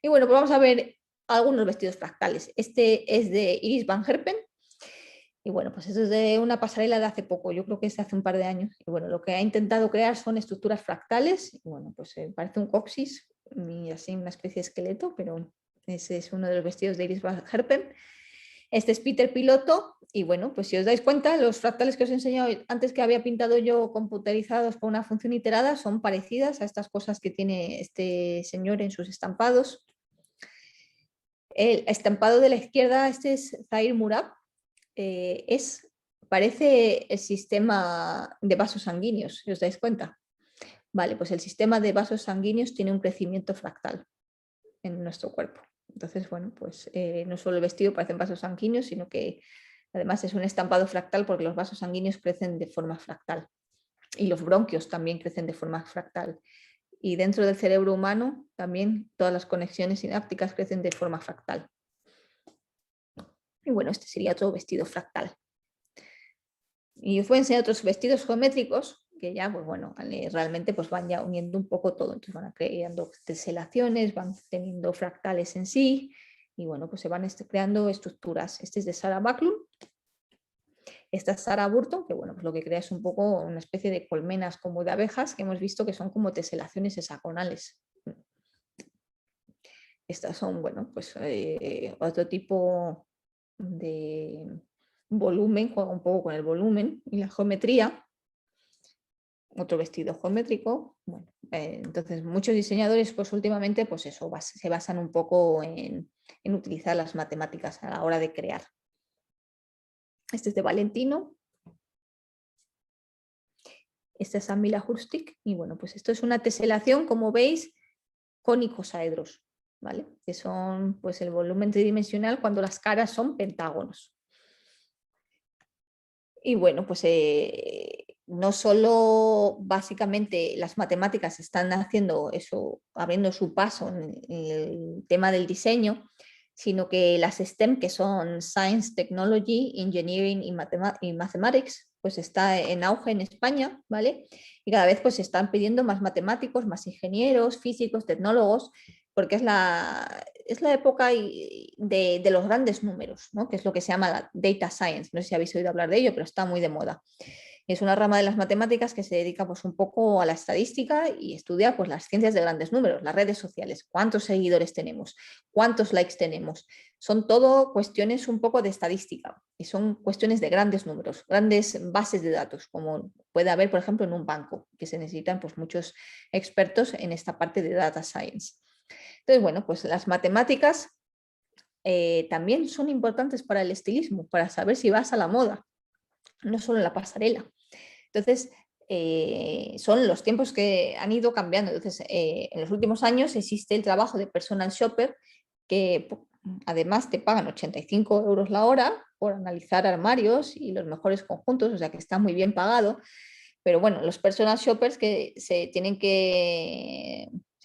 Y bueno, pues vamos a ver algunos vestidos fractales. Este es de Iris Van Herpen. Y bueno, pues esto es de una pasarela de hace poco, yo creo que es de hace un par de años. Y bueno, lo que ha intentado crear son estructuras fractales. Y bueno, pues parece un coxis y así una especie de esqueleto, pero ese es uno de los vestidos de Iris Van Herpen. Este es Peter Piloto y bueno, pues si os dais cuenta, los fractales que os he enseñado antes que había pintado yo computerizados con una función iterada son parecidas a estas cosas que tiene este señor en sus estampados. El estampado de la izquierda, este es Zahir Murab, parece el sistema de vasos sanguíneos, si os dais cuenta. Vale, pues el sistema de vasos sanguíneos tiene un crecimiento fractal en nuestro cuerpo. Entonces, bueno, pues no solo el vestido parecen vasos sanguíneos, sino que además es un estampado fractal porque los vasos sanguíneos crecen de forma fractal y los bronquios también crecen de forma fractal. Y dentro del cerebro humano también todas las conexiones sinápticas crecen de forma fractal. Y bueno, este sería otro vestido fractal. Y os voy a enseñar otros vestidos geométricos que ya, pues bueno, realmente pues van ya uniendo un poco todo. Entonces van creando teselaciones, van teniendo fractales en sí y bueno, pues se van creando estructuras. Este es de Sarah Backlund. Esta es Sarah Burton, que bueno, pues lo que crea es un poco una especie de colmenas como de abejas que hemos visto que son como teselaciones hexagonales. Estas son, bueno, pues otro tipo de volumen, juega un poco con el volumen y la geometría. Otro vestido geométrico. Bueno, entonces muchos diseñadores pues últimamente pues eso, se basan un poco en utilizar las matemáticas a la hora de crear. Este es de Valentino. Este es Amila Hurstig. Y bueno, pues esto es una teselación, como veis, con icosaedros, ¿vale? Que son pues el volumen tridimensional cuando las caras son pentágonos. Y bueno, pues no solo básicamente las matemáticas están haciendo eso, abriendo su paso en el tema del diseño, sino que las STEM, que son Science, Technology, Engineering y Mathematics, pues está en auge en España, ¿vale? Y cada vez pues se están pidiendo más matemáticos, más ingenieros, físicos, tecnólogos, porque es la época de los grandes números, ¿no? Que es lo que se llama la data science. No sé si habéis oído hablar de ello, pero está muy de moda. Es una rama de las matemáticas que se dedica pues, un poco a la estadística y estudia pues, las ciencias de grandes números, las redes sociales, cuántos seguidores tenemos, cuántos likes tenemos. Son todo cuestiones un poco de estadística y son cuestiones de grandes números, grandes bases de datos, como puede haber, por ejemplo, en un banco, que se necesitan pues, muchos expertos en esta parte de data science. Entonces, bueno, pues las matemáticas también son importantes para el estilismo, para saber si vas a la moda, no solo en la pasarela. Entonces, son los tiempos que han ido cambiando. Entonces, en los últimos años existe el trabajo de personal shopper que además te pagan 85 euros la hora por analizar armarios y los mejores conjuntos, o sea que está muy bien pagado. Pero bueno, los personal shoppers que se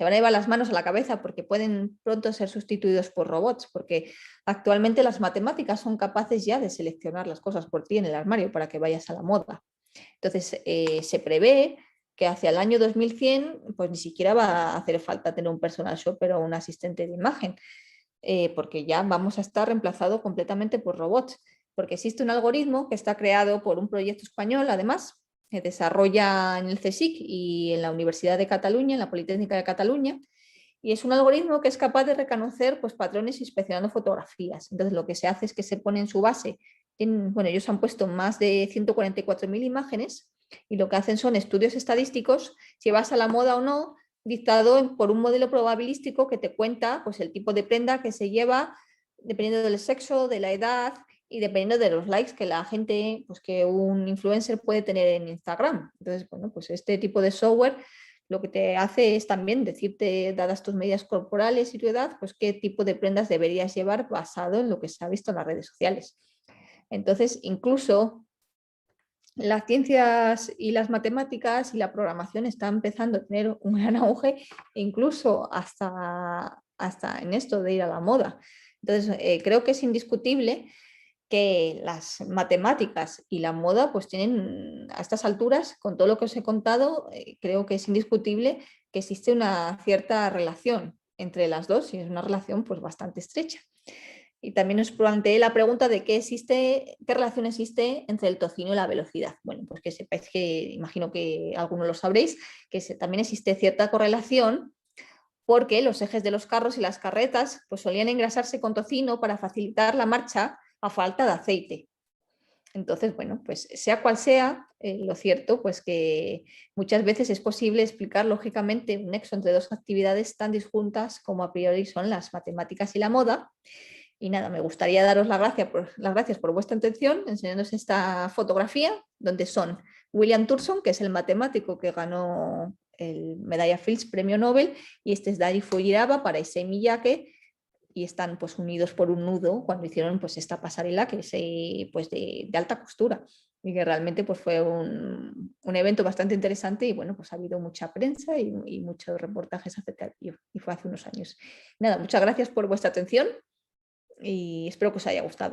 van a llevar las manos a la cabeza porque pueden pronto ser sustituidos por robots, porque actualmente las matemáticas son capaces ya de seleccionar las cosas por ti en el armario para que vayas a la moda. Entonces, se prevé que hacia el año 2100 pues ni siquiera va a hacer falta tener un personal shopper o un asistente de imagen, porque ya vamos a estar reemplazados completamente por robots, porque existe un algoritmo que está creado por un proyecto español, además, que desarrolla en el CSIC y en la Universidad de Cataluña, en la Politécnica de Cataluña, y es un algoritmo que es capaz de reconocer pues, patrones inspeccionando fotografías. Entonces, lo que se hace es que se pone en su base, bueno, ellos han puesto más de 144.000 imágenes y lo que hacen son estudios estadísticos, si vas a la moda o no, dictado por un modelo probabilístico que te cuenta pues, el tipo de prenda que se lleva dependiendo del sexo, de la edad y dependiendo de los likes que la gente, pues que un influencer puede tener en Instagram. Entonces, bueno, pues este tipo de software lo que te hace es también decirte, dadas tus medidas corporales y tu edad, pues qué tipo de prendas deberías llevar basado en lo que se ha visto en las redes sociales. Entonces, incluso las ciencias y las matemáticas y la programación están empezando a tener un gran auge, incluso hasta en esto de ir a la moda. Entonces, creo que es indiscutible que las matemáticas y la moda pues tienen a estas alturas, con todo lo que os he contado, creo que es indiscutible que existe una cierta relación entre las dos y es una relación pues bastante estrecha. Y también os planteé la pregunta de qué relación existe entre el tocino y la velocidad. Bueno, pues que sepáis que, imagino que algunos lo sabréis, que también existe cierta correlación porque los ejes de los carros y las carretas pues solían engrasarse con tocino para facilitar la marcha a falta de aceite. Entonces, bueno, pues sea cual sea, lo cierto, pues que muchas veces es posible explicar lógicamente un nexo entre dos actividades tan disjuntas como a priori son las matemáticas y la moda. Y nada, me gustaría daros las gracias por vuestra atención enseñándoos esta fotografía, donde son William Thurson, que es el matemático que ganó el Medalla Fields Premio Nobel, y este es Dari Fujiraba para Issei Miyake, y están pues unidos por un nudo cuando hicieron pues esta pasarela que es pues de alta costura y que realmente pues fue un evento bastante interesante y bueno, pues ha habido mucha prensa y muchos reportajes acerca de ello y fue hace unos años. Nada, muchas gracias por vuestra atención y espero que os haya gustado.